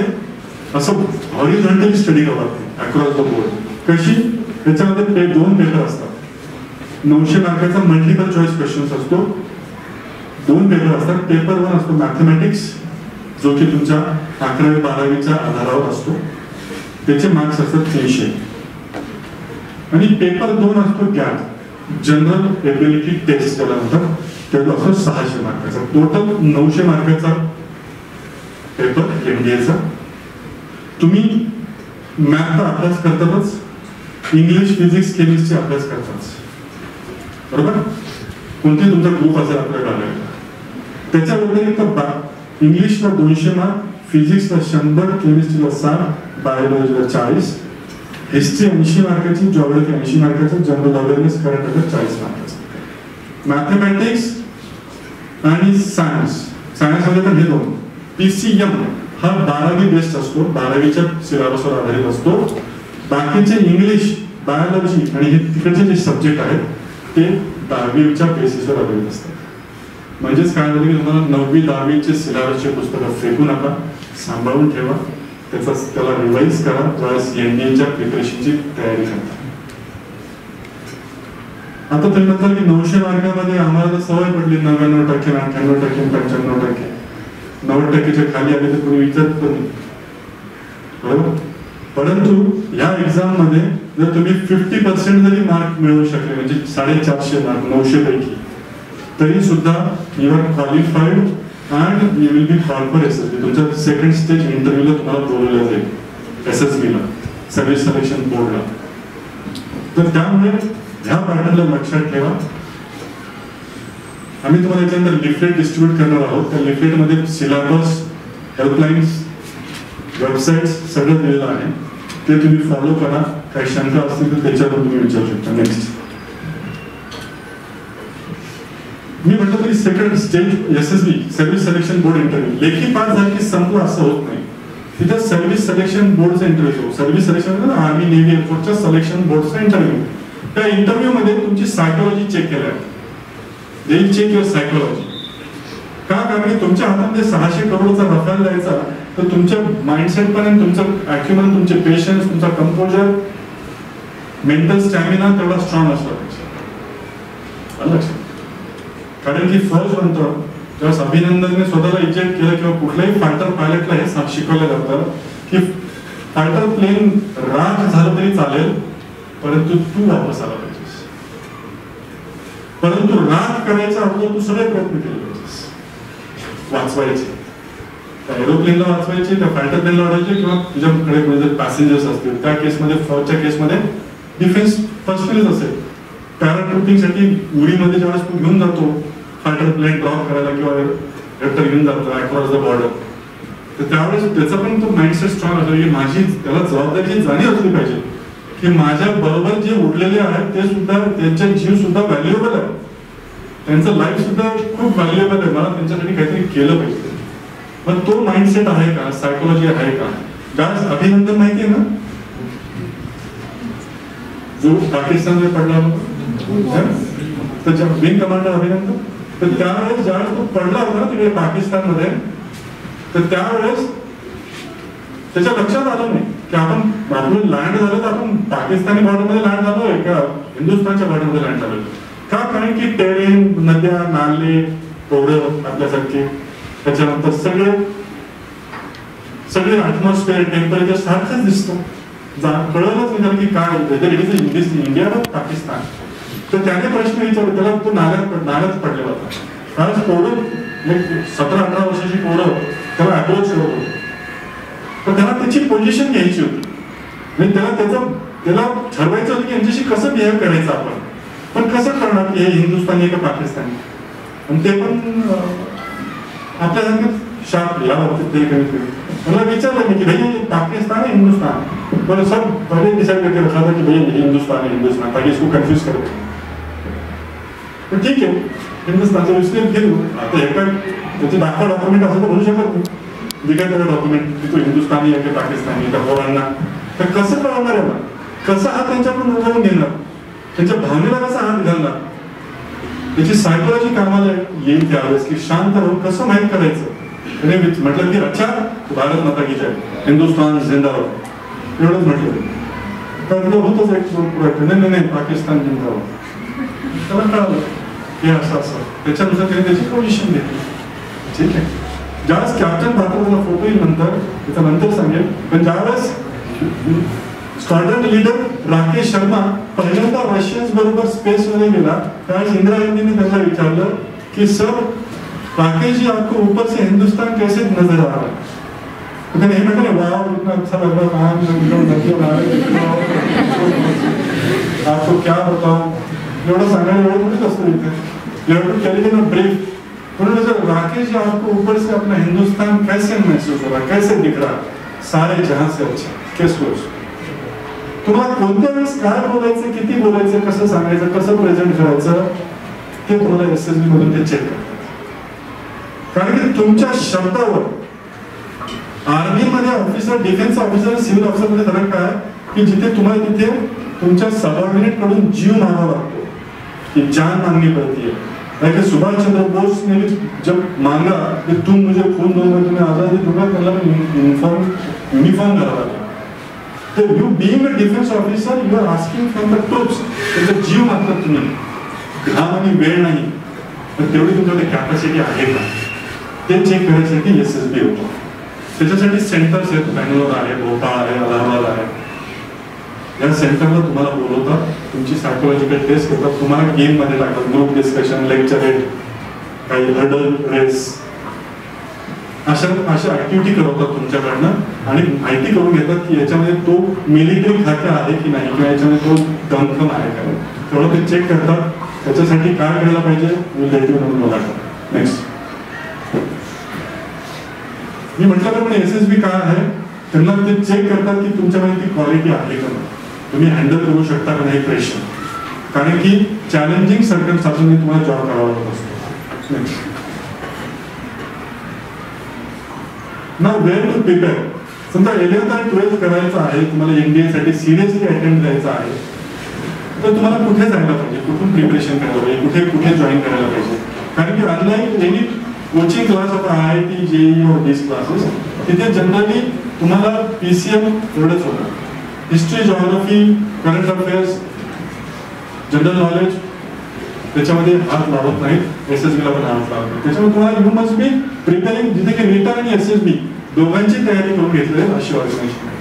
असं हॉरिझॉन्टली स्टडी करावं लागते अक्रॉस द बोर्ड. कशी? त्याच्यामध्ये 2 पेपर असतात. 900 मार्काचा मल्टिपल चॉईस क्वेश्चन्स असतो, 2 पेपर असतात. पेपर 1 असतो मॅथमॅटिक्स, जो की तुमच्या 11वी 12वीच्या आधारावर असतो, त्याचे मार्क्स असतात 300. आणि पेपर 2 असतो गॅप, जनरल एबिलिटी टेस्ट त्याला म्हणतात, त्याचा असतो 600 मार्काचा. Total 900 मार्काचा paper NDAचा. तुम्ही मॅथचा अभ्यास करतातच, इंग्लिश फिजिक्स केमिस्ट्री अभ्यास करताच, बरोबर. कोणते तुमचा ग्रुप असेल आपल्याकडे, त्याच्या व्यतिरिक्त इंग्लिशला 200 मार्क, फिजिक्सला 100, केमिस्ट्रीला 60, बायोलॉजीला 40, हिस्ट्री 80 मार्काची, जिओग्राफी 80 मार्काचं, जनरल अवेअरनेस करंट अफेअर 40 मार्काचं. मॅथमॅटिक्स आणि सायन्स मध्ये पण हे 2. PCM हा 12वी बेस्ड असतो, 12वीच्या सिलेबसवर आधारित असतो. बाकीचे इंग्लिश, बायोलॉजी आणि हे तिकडचे जे सब्जेक्ट आहेत ते 10वीच्या बेसिसवर आधारित असतात. म्हणजेच काय झालं की तुम्हाला 9वी 10वीचे सिलेबसचे पुस्तकं फेकू नका, सांभाळून ठेवा, त्याला रिवाइज करा, प्लस NDAच्या प्रिपरेशनची तयारी करता. आता तुम्ही म्हणताल की 900 मार्कामध्ये आम्हाला तर सवय पडली 99%, 98%, 95%, 90%च्या खाली आले तर कोणी विचारत पण नाही, बरोबर. परंतु या एक्झाम मध्ये जर तुम्ही 50% जरी मार्क मिळवू शकले, म्हणजे 450 मार्क 900 पैकी, तरी सुद्धा you are qualified and you will be called for SSB. तुमच्या 2nd स्टेज इंटरव्ह्यूला तुम्हाला बोलवलं जाईल SSB ला, सर्व्हिस सिलेक्शन बोर्डला. तर त्यामुळे ह्या पॅटर्नला लक्षात ठेवा. आम्ही तुम्हाला याच्यानंतर लिफलेट डिस्ट्रीब्यूट करणार आहोत. त्या लिफलेटमध्ये सिलेबस, हेल्पलाईन्स, वेबसाईट्स सगळं दिलेलं आहे, ते तुम्ही फॉलो करा. काही शंका असतील तर त्याच्यावर तुम्ही विचारू शकता. नेक्स्ट, मी म्हटलं तरी 2nd stage SSB service selection board interview, लेखी पास झाली की संपलं असं होत नाही. तिथं सर्व्हिस सिलेक्शन बोर्डचा interview, service selection army navy एअरफोर्सच्या सिलेक्शन बोर्डचा इंटरव्ह्यू. त्या इंटरव्ह्यू मध्ये तुमची सायकोलॉजी चेक केली आहे. They will check your psychology. का? कारण की तुमच्या हातात 600 करोडचा रफाल द्यायचा, तर तुमच्या माइंडसेट पण, तुमचं ॲक्युमन, तुमचे पेशन्स, तुमचा कंपोजर, मेंटल स्टॅमिना तेवढा स्ट्रॉंग असला पाहिजे. कारण की फर्स्ट म्हणतो ज्यावेळेस अभिनंदनने स्वतःला इजेक्ट केलं किंवा कुठल्याही फायटर पायलटला हे शिकवलं जातं की फायटर प्लेन राख झालं तरी चालेल, परंतु तू वापस आला पाहिजेस. परंतु राख करायचा अगोदर तू सगळे प्रयत्न केले पाहिजेस वाचवायचे. त्या एरोप्लेनला वाचवायचे, त्या फायटर प्लेनला वाढवायचे, किंवा तुझ्याकडे कोणी जर पॅसेंजर्स असतील त्या केसमध्ये, फौजच्या केसमध्ये डिफेन्स पर्सनलीच असेल. पॅराट्रुपिंग साठी उडीमध्ये ज्यावेळेस तू घेऊन जातो फायटर प्लेन ड्रॉप करायला किंवा हेक्टर घेऊन जातो अक्रॉस द बॉर्डर, तर त्यावेळेस त्याचा पण तो माइंडसेट स्ट्रॉंग असेल की माझी त्याला जबाबदारीची जाणीव असली पाहिजे की माझ्या बरोबर जे उडलेले आहेत ते सुद्धा, त्यांचा जीव सुद्धा व्हॅल्युएबल आहे, त्यांचं लाईफ सुद्धा खूप व्हॅल्युएबल आहे, मला त्यांच्यासाठी काहीतरी केलं पाहिजे. पण तो माइंडसेट आहे का, सायकोलॉजी आहे का? ज्यावेळेस अभिनंदन माहितीये ना, जो पाकिस्तानमध्ये पडला तर विंग कमांडर अभिनंदन, तर त्यावेळेस ज्यावेळेस तो पडला होता ना तिकडे पाकिस्तानमध्ये, तर त्यावेळेस त्याच्या लक्षात आलं नाही की आपण आपलं लँड झालं तर आपण पाकिस्तानी बॉर्डरमध्ये लँड झालोय का हिंदुस्थानच्या बॉर्डरमध्ये लँड झालोय का? कारण की टेरेन, नद्या, नाले, पोरं आपल्यासारखे, त्याच्यानंतर सगळे ऍटमॉस्फिअर, टेम्परेचर सारखंच दिसतं. कळलंच नाही की काय वेदर इट इज इंडिया व पाकिस्तान. तर त्याने प्रश्न विचारला, त्याला तो नाल्यात पडलेला होता. कारण पोरं 17-18 वर्षाची पोरं त्याला अप्रोच करत होते, तर त्याला त्याची पोझिशन घ्यायची होती आणि त्याला ठरवायचं होतं की यांच्याशी कसं बिहेव करायचं आपण, पण कसं करणार की हे हिंदुस्थानी का पाकिस्तानी. आणि ते पण आपल्यासारखे शार्प या बाबतीत ते कमी मला विचारलं नाही की भाई पाकिस्तान है हिंदुस्तान, तो सब पहले डिसाइड करके रखा था कि भाई हिंदुस्तान है हिंदुस्तान, ताकि इसको कंफ्यूज करो. तो ठीक आहे हिंदुस्थानचं विषय घेऊ. आता एका त्याचे दाखवा डॉक्युमेंट असं तर म्हणू शकत नाही, दिखाय त्याला डॉक्युमेंट की तो हिंदुस्थानी आहे की पाकिस्तानी, त्या पोरांना तर कसं कळवणार आहे ना, कसा हात त्यांच्याकडून उभारून घेणार, त्यांच्या भावनेला कसा हात घालणार, त्याची सायकोलॉजी कामाला येईल त्यावेळेस की शांत राहून कसं माहीत करायचं. म्हटलं की अच्छा भारत माता की जय, हिंदुस्थान जिंदाबाद एवढंच म्हटलं. तर होतच एक नाही पाकिस्तान जिंदाबाद. त्याला कळालं हे असं त्याच्यानुसार त्याने त्याची पोझिशन घेतली. ठीक आहे, ज्यावेळेस कॅप्टन पात्राचा फोटो येईल नंतर, त्याचा नंतर सांगेल. पण ज्यावेळेस स्क्वॉड्रन लीडर राकेश शर्मा पहिल्यांदा रशियन्स बरोबर स्पेस मध्ये गेला, त्यावेळेस इंदिरा गांधींनी त्यांना विचारलं की सर राकेश जी आपको ऊपर से हिंदुस्तान कैसे नजर आ रहा है? तो कहने हे म्हटलं वाव इतना अच्छा लग रहा है, आपको क्या बताऊं, एवढं सांगायला एवढं थोडीच असतं इथे. You have to tell in a brief. उन्होंने सर राकेश जी आपको ऊपर से अपना हिंदुस्तान कैसे महसूस हो रहा है, कैसे दिख रहा है? सारे जहां से अच्छा. केस क्लोज. तुम्हाला कोणत्या वेळेस काय बोलायचं, किती बोलायचं, कसं सांगायचं, कसं प्रेझेंट करायचं, ते तुम्हाला एसएसबी मधून ते चेक करतात. कारण की तुमच्या शब्दावर आर्मी मध्ये officer, defence officer, civil officer मध्ये फरक काय की जिथे तुम्हाला तिथे तुमच्या सबऑर्डिनेट कडून जीव मागावा लागतो की जान मांगनी पडती है. लाइक सुभाष चंद्र बोस ने भी जब मांगा कि तुम मुझे खून दो मैं तुम्हें आजादी दूंगा, त्याला यूनिफॉर्म करावा लागला. तर you being a defence officer you are asking from the troops, त्याचा जीव मागतात तुम्ही, घाम आणि वेळ नाही. पण तेवढी तुमच्याकडे कॅपॅसिटी आहे का ते चेक करण्यासाठी एसएसबी होतो. त्याच्यासाठी सेंटर्स आहेत, बँगलोर आहे, भोपाळ आहे, अलाहाबाद आहे. या सेंटरला तुम्हाला बोलवतात, तुमची सायकोलॉजिकल टेस्ट करतात, तुम्हाला गेम मध्ये टाकतात, ग्रुप डिस्कशन, लेक्चर, काही हर्डल रेस, अशा ऍक्टिव्हिटी करवतात तुमच्याकडनं आणि माहिती करून घेतात की याच्यामध्ये तो मिलिटरी खाते आहे की नाही, किंवा याच्यामध्ये तो दमखम आहे का, तेवढं ते चेक करतात. त्याच्यासाठी काय करायला पाहिजे नेक्स्ट. मी म्हटलं पण एसएसबी काय आहे, त्यांना ते चेक करतात की तुमच्यामध्ये ती क्वालिटी आहे का नाही, तुम्ही हँडल करू शकता का नाही प्रेशर. कारण की चॅलेंजिंग सर्कमस्टान्समध्ये तुम्हाला जॉब करावा लागत असतो. Now where to prepare. समजा 11th आणि 12th करायचं आहे, तुम्हाला एनडीए साठी सिरियसली अटेंड द्यायचं आहे, तर तुम्हाला कुठे जायला पाहिजे, कुठून प्रिपरेशन करायला पाहिजे, कुठे कुठे जॉईन करायला पाहिजे. कारण की unlike any coaching class of IIT, JEE और दिस क्लासेस, तिथे जनरली तुम्हाला PCM एवढंच होतं. History, geography, current affairs, general knowledge, त्याच्यामध्ये हात लावत नाहीत, SSB ला पण हात लावत नाही. त्याच्यामुळे तुम्हाला यू मस्ट बी प्रिपेरिंग, जिथे की रिटर्न आणि SSB दोघांची तयारी करून घेतली आहे अशी ऑर्गनायझेशन आहे.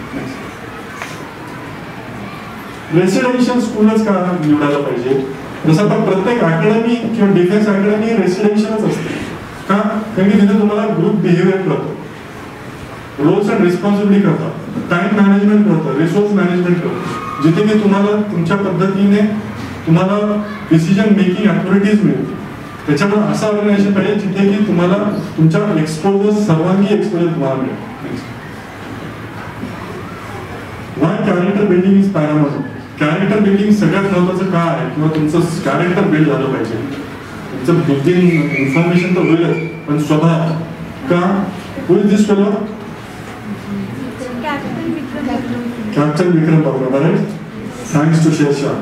रेसिडेन्शियल स्कूलच का निवडायला पाहिजे? जसं आता प्रत्येक अकॅडमी किंवा डिफेन्स अकॅडमी रेसिडेन्शियलच असते का? कारण की तिथे तुम्हाला ग्रुप बिहेवियर करतो, रोल्स अँड रिस्पॉन्सिबिलिटी करतात, टाइम मॅनेजमेंट करतं, रिसोर्स मॅनेजमेंट करतं, जिथे की तुम्हाला तुमच्या पद्धतीने तुम्हाला डिसिजन मेकिंग अथॉरिटीज मिळते. त्याच्यामुळे असं ऑर्गनायझेशन पाहिजे जिथे की तुम्हाला तुमच्या एक्सपोजर, सर्वांगी एक्सपोजर तुम्हाला मिळेल. Why character building is paramount. Character building सगळ्यात महत्वाचं का आहे, किंवा तुमचं कॅरेक्टर बिल्ड झालं पाहिजे. तुमचं बुद्धी इन्फॉर्मेशन तर होईलच, पण स्वभाव का? Who is this fellow? Captain Vikram Babu, right? Thanks to Shershaah.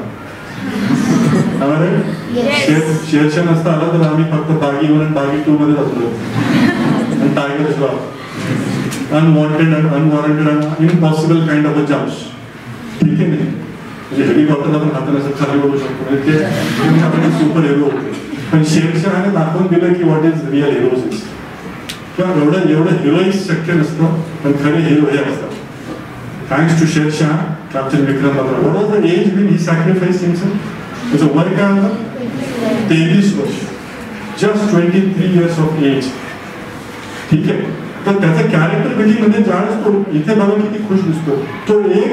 Shershaah नसता आला तर आम्ही फक्त बागी 1 आणि बागी 2 मध्ये असलो, आणि Tiger Shroff, unwanted and unwarranted and impossible kind of a jumps. ठीक आहे नाही, म्हणजे हेलिकॉप्टरला पण हाताने असं खाली ओढू शकतो, म्हणजे ते सुपर हिरो होते. पण शेरशाहने दाखवून दिलं की व्हॉट इज रिअल हिरोज. किंवा एवढं हिरोईक शक्य नसतं, पण खरे हिरो हे असतात. Thanks to Shershaah, captain Vikram Batra. What was the age when he sacrificed himself? त्याचं वय काय होतं? 23 वर्ष. Just 23 years of age. ठीक आहे. तर त्याचं कॅरेक्टर बिल्डिंग मध्ये ज्यावेळेस तो इथे बघा किती खुश दिसतो. तो एक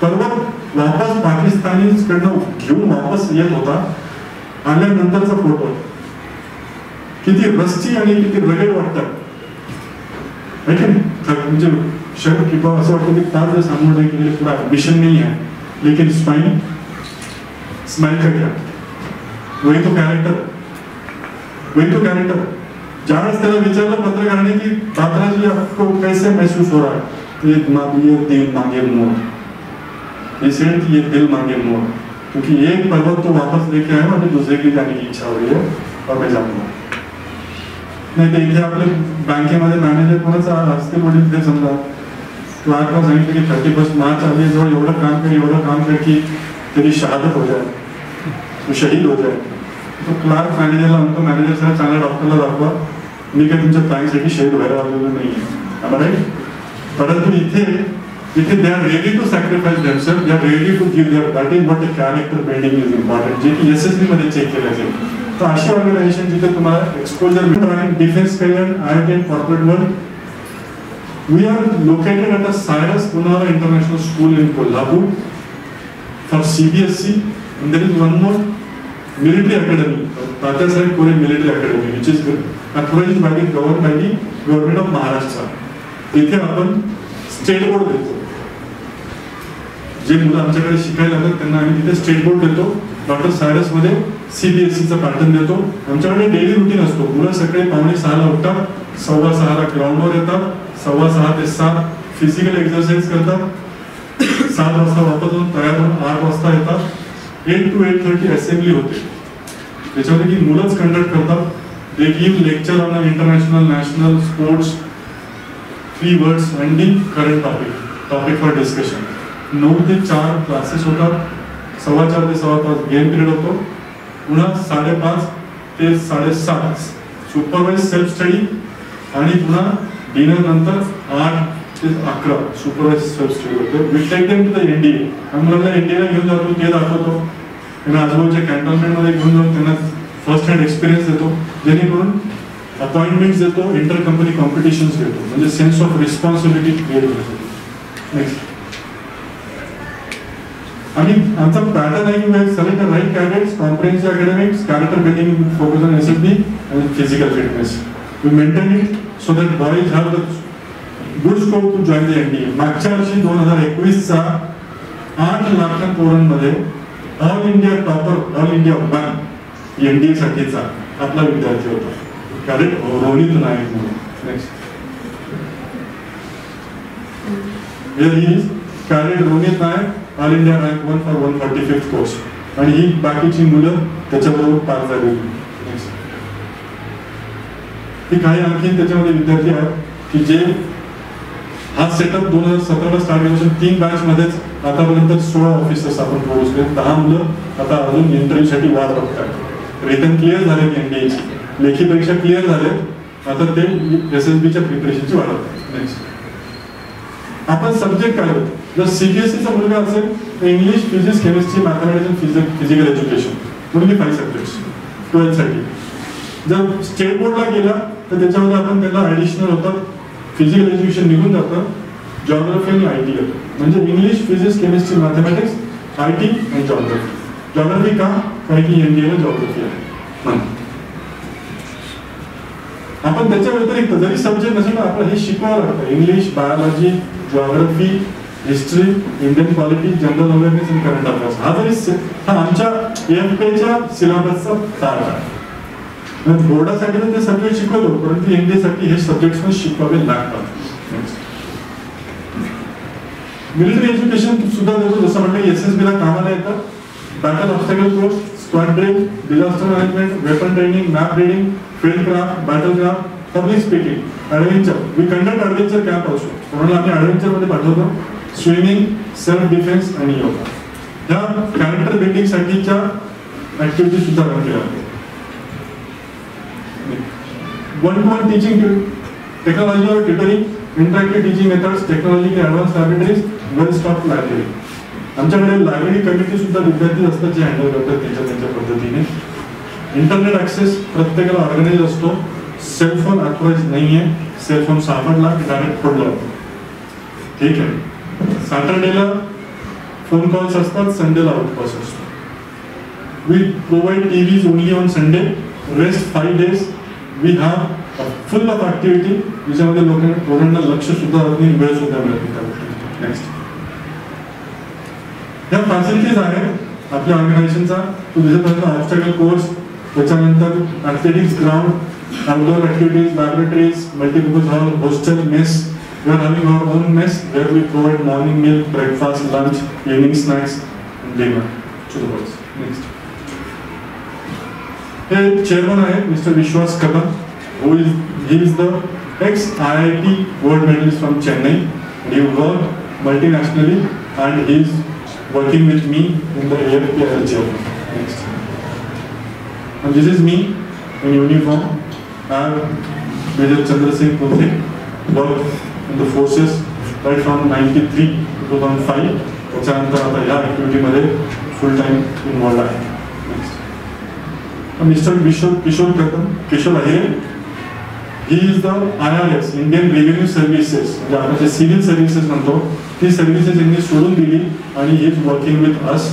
पर्वत वापस पाकिस्तानीकडनं घेऊन वापस येत होता. आल्यानंतरचा फोटो किती रस्टी आणि किती रगड वाटतात, म्हणजे शर्ट किंवा असं वाटतं की 5 दिवस आंदोलन केलेले पुरा मिशन नहीं है, लेकिन स्माइल का क्या? वही तो कैरेक्टर. ज्यावेळेस त्याला विचारलं पत्रकाराने की बात्राजी आपको कैसे महसूस हो रहा है, तो ये दिल मांगे मोर. ये सेठ ये दिल मांगे मोर, क्योंकि एक पर्वत तो वापस लेके आया और दूसरे की जाने की इच्छा हो रही है और मैं जाऊंगा. नाही तर इथे आपले बँकेमध्ये मॅनेजर कोणाचा असते वडील ते समजा क्लार्कला सांगितलं की 31 मार्च आली जवळ एवढं काम कर की तेरी शहादत हो जाए, तू शहीद हो जाए. तो क्लार्क मॅनेजरला म्हणतो, मॅनेजर साहेब चांगल्या डॉक्टरला दाखवा, मी काही तुमच्या क्लायंटसाठी शहीद व्हायला आलेलो नाही आहे, राईट? परंतु इथे they are ready to sacrifice themselves, they are ready to give their. That is what the character building is important, जे की SSB मध्ये चेक केलं जाईल. तर अशी ऑर्गनायझेशन जिथे तुम्हाला एक्सपोजर मिळतं. Defence career, IIT and corporate world. We are located at the Cyrus Poonawalla International School in Kolhapur for CBSE, and there is one more military academy, Tatya Saheb Kore Military Academy, which is authorized by the government of Maharashtra. इथे आपण state board देतो. जे मुलं आमच्याकडे शिकायला लागतात त्यांना आम्ही तिथे स्टेट बोर्ड देतो. डॉक्टर सायरस मध्ये CBSEचा पॅटर्न देतो. आमच्याकडे डेली रुटीन असतो. मुलं सकाळी 5:45 उठतात, 6:15 ग्राउंडवर येतात, 6:15 ते 7 फिजिकल एक्सरसाइज करतात, 7 वाजता वापस जाऊन तयार होऊन 8 वाजता येतात. 8 to 8:30 असेंब्ली होते. त्याच्यामध्ये की मुलंच कंडक्ट करतात. They give lecture on international, national, sports, 3 words and the current topic for discussion. 9 ते 4 क्लासेस होतात. 4:15 ते 5:15 गेम पिरियड होतो. पुन्हा 5:30 ते 7:30 सुपरवाइज सेल्फ स्टडी, आणि पुन्हा डिनर नंतर 8 ते 11 सुपरवाइज सेल्फ स्टडी होतो. We take them to the NDA. आम्ही मुलांना NDA घेऊन जातो, ते दाखवतो. त्यांना आजूबाजूच्या कॅन्टोन्मेंट मध्ये घेऊन जाऊन त्यांना फर्स्ट हँड एक्सपिरियन्स देतो, जेणेकरून अपॉइंटमेंट्स देतो, इंटर कंपनी कॉम्पिटिशन्स देतो, म्हणजे सेन्स ऑफ रिस्पॉन्सिबिलिटी क्रिएट होतो. नेक्स्ट, आणि आमचा पॅटर्न आहे की we have selected right candidates, comprehensive academics, character building focus on SSB and physical fitness. We maintain it so that boys have the good scope to join the NDA. मागच्या वर्षी 2021चा 8 लाख पोरांमध्ये all India topper, all India 1 NDA साठीचा आपला विद्यार्थी होता. कॅरेक्ट रोहित नायक म्हणून. Next, here he is, कॅरेक्ट Rohit Nayak, all India rank 1 for 145th course, आणि ही बाकीची मुलं त्याच्याबरोबर पास झाली. ही काही आणखी त्याच्यामध्ये विद्यार्थी आहेत की जे हा सेटअप 2017ला स्टार्ट केल्यापासून 3 बॅच मध्येच आतापर्यंत 16 ऑफिसर्स आपण पोहोचले, 10 मुलं आता अजून इंटरव्ह्यूसाठी वाट बघतात. रिटर्न क्लिअर झाले एनडीएची, लेखी परीक्षा क्लिअर झाले, आता ते SSBच्या प्रिपरेशनची वाट बघतात. नेक्स्ट आपण सब्जेक्ट काय होतो, जर CBSEचा मुलगा असेल तर इंग्लिश, फिजिक्स, केमिस्ट्री, मॅथमॅटिक्स आणि फिजिकल एज्युकेशन ओनली 5 सब्जेक्ट्स 12 साठी. जर स्टेट बोर्डला गेला तर त्याच्यामध्ये आपण त्याला ऍडिशनल होतं, फिजिकल एज्युकेशन निघून जातं, जॉग्राफी आणि IT येतं. म्हणजे English, physics, chemistry, mathematics, IT आणि जॉग्राफी. जॉग्राफी का, कारण की NDAला जॉग्राफी आहे म्हणून. आपण त्याच्या व्यतिरिक्त जरी सब्जेक्ट नसेल तर आपण हे शिकवावं लागतं. English, biology, geography, history, Indian polity, general awareness आणि करंट अफेअर्स हा आमच्या AFPच्या सिलेबसचा भाग आहे. बोर्डासाठी तर ते सब्जेक्ट शिकवतो, परंतु NDAसाठी हे सब्जेक्ट पण शिकवावे लागतात. मिलिटरी एज्युकेशन सुद्धा देतो, जसं म्हटलं SSBला कामाला येतं. Battle obstacle course, squad drill, disaster management, weapon training, map reading, fieldcraft, battlecraft, public speaking, adventure. We conduct adventure camp असतो, कोणाला आम्ही ऍडव्हेंचर मध्ये पाठवतो. स्विमिंग, सेल्फ डिफेन्स आणि योगा ह्या कॅरेक्टर बिल्डिंग साठीच्या ऍक्टिव्हिटी सुद्धा रन केल्या जातात. 1-to-1 टीचिंग, टेक्नॉलॉजी और tutoring, interactive teaching methods, technology advance laboratories, well stock library. आमच्याकडे लायब्ररी कमिटी सुद्धा विद्यार्थी असतात जे हँडल करतात त्यांच्या पद्धतीने. इंटरनेट ऍक्सेस प्रत्येकाला ऑर्गनाइज असतो. सेलफोन ऑथराइज नाहीये, सेलफोन सापडला की डायरेक्ट फोडला जातो. ठीक आहे. सॅटर्डेला फोन कॉल्स असतात, संडेला आउटकॉल्स असतो. We provide TVs only on Sunday. Rest 5 days we have full of activity, ज्याच्यामध्ये लोकांना लक्ष सुद्धा नाही, वेळ सुद्धा मिळत नाही. नेक्स्ट ह्या फॅसिलिटीज आहेत आपल्या ऑर्गनायझेशनचा. तो दिसत आहे ऑब्स्टॅकल कोर्स, त्याच्यानंतर athletics ground, outdoor activities, laboratories, multipurpose hall, hostel, mess. We are having our own mess where we provide morning meal, breakfast, lunch, evening snacks, and dinner to the boys. Next. हे chairman आहेत mister Vishwas Kadam. He is the ex-IIT gold medalist from Chennai. He worked multinationally and he is working with me in the AFP as chairman. Next. And this is me in uniform. I am Major Chandra Singh Puthe. Worked in the forces right from 93 to 2005. त्याच्यानंतर आता या ऍक्टिव्हिटीमध्ये फुल time involved आहे. Mister Kishore आहे. He is the IRS Indian revenue services, म्हणजे आपण जे civil services म्हणतो ती सर्व्हिसेस यांनी सोडून दिली आणि he is working with us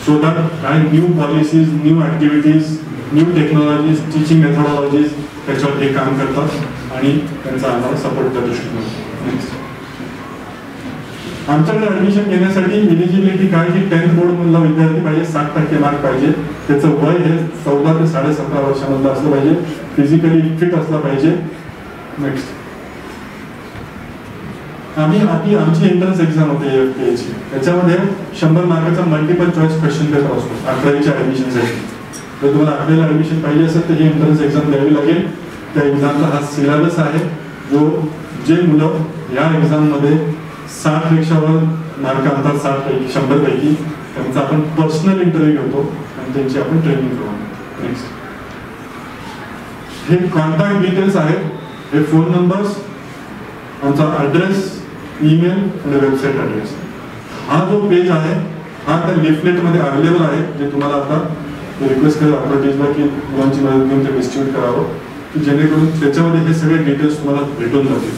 so that काय new policies, new activities, new technologies, teaching methodologies त्याच्यावर ते काम करतात आणि त्यांचा आम्हाला सपोर्ट त्या दृष्टीने. आमच्याकडे ऍडमिशन घेण्यासाठी एलिजिबिलिटी काय की 10th बोर्ड मधला विद्यार्थी पाहिजे, 60% मार्क पाहिजे, त्याचं वय हे 14 ते 17.5 वर्षामधलं असलं पाहिजे, फिजिकली फिट असला पाहिजे. नेक्स्ट आमची एंट्रन्स एक्झाम होते AFPची. त्याच्यामध्ये 100 मार्काचा मल्टिपल चॉईस क्वेश्चन पेपर असतो 11वीच्या ऍडमिशनसाठी. जर तुम्हाला 11वीला ऍडमिशन पाहिजे असेल तर ही एंट्रन्स एक्झाम द्यावी लागेल. त्या एक्झामचा हा सिलेबस आहे जो जे मुलं या एक्झाम मध्ये 60 पेक्षावर मार्क आणतात, 100 पैकी, त्यांचा आपण पर्सनल इंटरव्ह्यू घेतो आणि त्यांची आपण ट्रेनिंग करू. नेक्स्ट हे कॉन्टॅक्ट डिटेल्स आहेत, हे फोन नंबर्स, आमचा ऍड्रेस, ईमेल आणि वेबसाईट ऍड्रेस. हा जो पेज आहे हा त्या लिफलेटमध्ये अवेलेबल आहे, जे तुम्हाला आता रिक्वेस्ट करेल अथॉरिटीजला की मुलांची मदत घेऊन ते डिस्ट्रीब्यूट करावं, की जेणेकरून त्याच्यामध्ये हे सगळे डिटेल्स तुम्हाला भेटून जातील.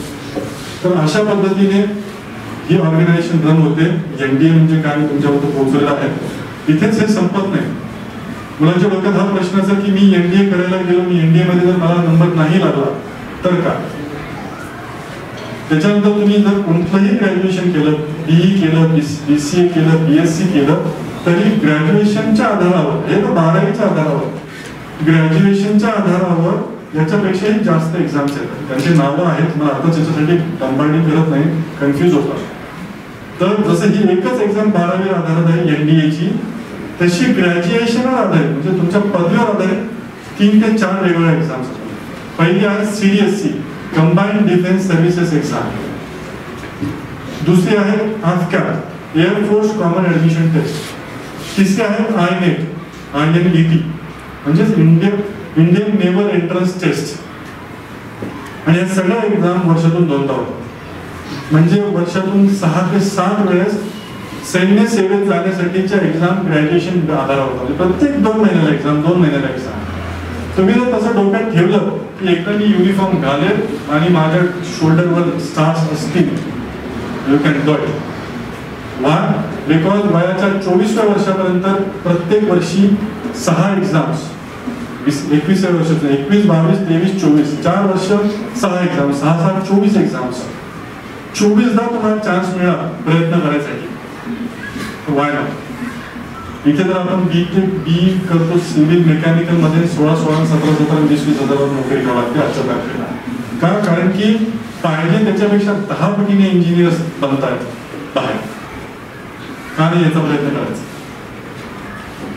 तर अशा पद्धतीने ही ऑर्गनायझेशन रन होते. NDA म्हणजे काय तुमच्यापर्यंत पोहोचलेलं आहे. इथेच हे संपत नाही. मुलांच्या डोक्यात हा प्रश्न असेल की मी NDA करायला गेलो, मी NDA मध्ये जर मला नंबर नाही लागला तर काय. त्याच्यानंतर तुम्ही जर कोणतंही ग्रॅज्युएशन केलं, BE केलं, BCA केलं, BSc केलं, तरी ग्रॅज्युएशनच्या आधारावर, हे तर 12वीच्या आधारावर, ग्रॅज्युएशनच्या आधारावर याच्यापेक्षाही जास्त एक्झाम्स येतात. त्यांची नावं आहेत, मला आता त्याच्यासाठी कंबाईनिंग करत नाही, कन्फ्यूज होतात. तर जसं ही एकच एक्झाम 12वी आधारित आहे NDAची, तशी ग्रॅज्युएशनवर आधारित म्हणजे तुमच्या पदवीवर आधारित 3 ते 4 वेगवेगळ्या एक्झाम्स असतात. पहिली आहे CDSC combined defence services exam. दुसरी आहे AFCAT air force common admission test. तिसरी आहे INET, INET म्हणजेच इंडियन नेव्हल एंट्रन्स टेस्ट. आणि या सगळ्या एक्झाम वर्षातून 2दा होतात. म्हणजे वर्षातून 6 ते 7 वेळेस सैन्य सेवेत जाण्यासाठीच्या एक्झाम ग्रॅज्युएशन आधारावर होतात. प्रत्येक 2 महिन्याला एक्झाम, 2 महिन्याला एक्झाम. तुम्ही जर तसं डोक्यात ठेवलं की एकदा मी युनिफॉर्म घालेल आणि माझ्या शोल्डरवर स्टार्स असतील, you can do it. Y? Because वयाच्या 24व्या वर्षापर्यंत प्रत्येक वर्षी 6 एक्झाम्स, 21व्या वर्षाचं 21, 22, 23, 24 4 वर्ष 6 एक्झाम, 6 7 24 एक्झाम्स. 24दा तुम्हाला चान्स मिळाला प्रयत्न करायसाठी. वाय ना? इथे तर आपण बी करतो सिव्हिल मेकॅनिकल मध्ये 16, 17, 17, 20, 20 हजारावर नोकरी करावी लागते आजच्या तारखेला. का? कारण की पाहिजे त्याच्यापेक्षा 10 पटीने इंजिनियर्स बनतायत बाहेर. का नाही याचा प्रयत्न करायचा?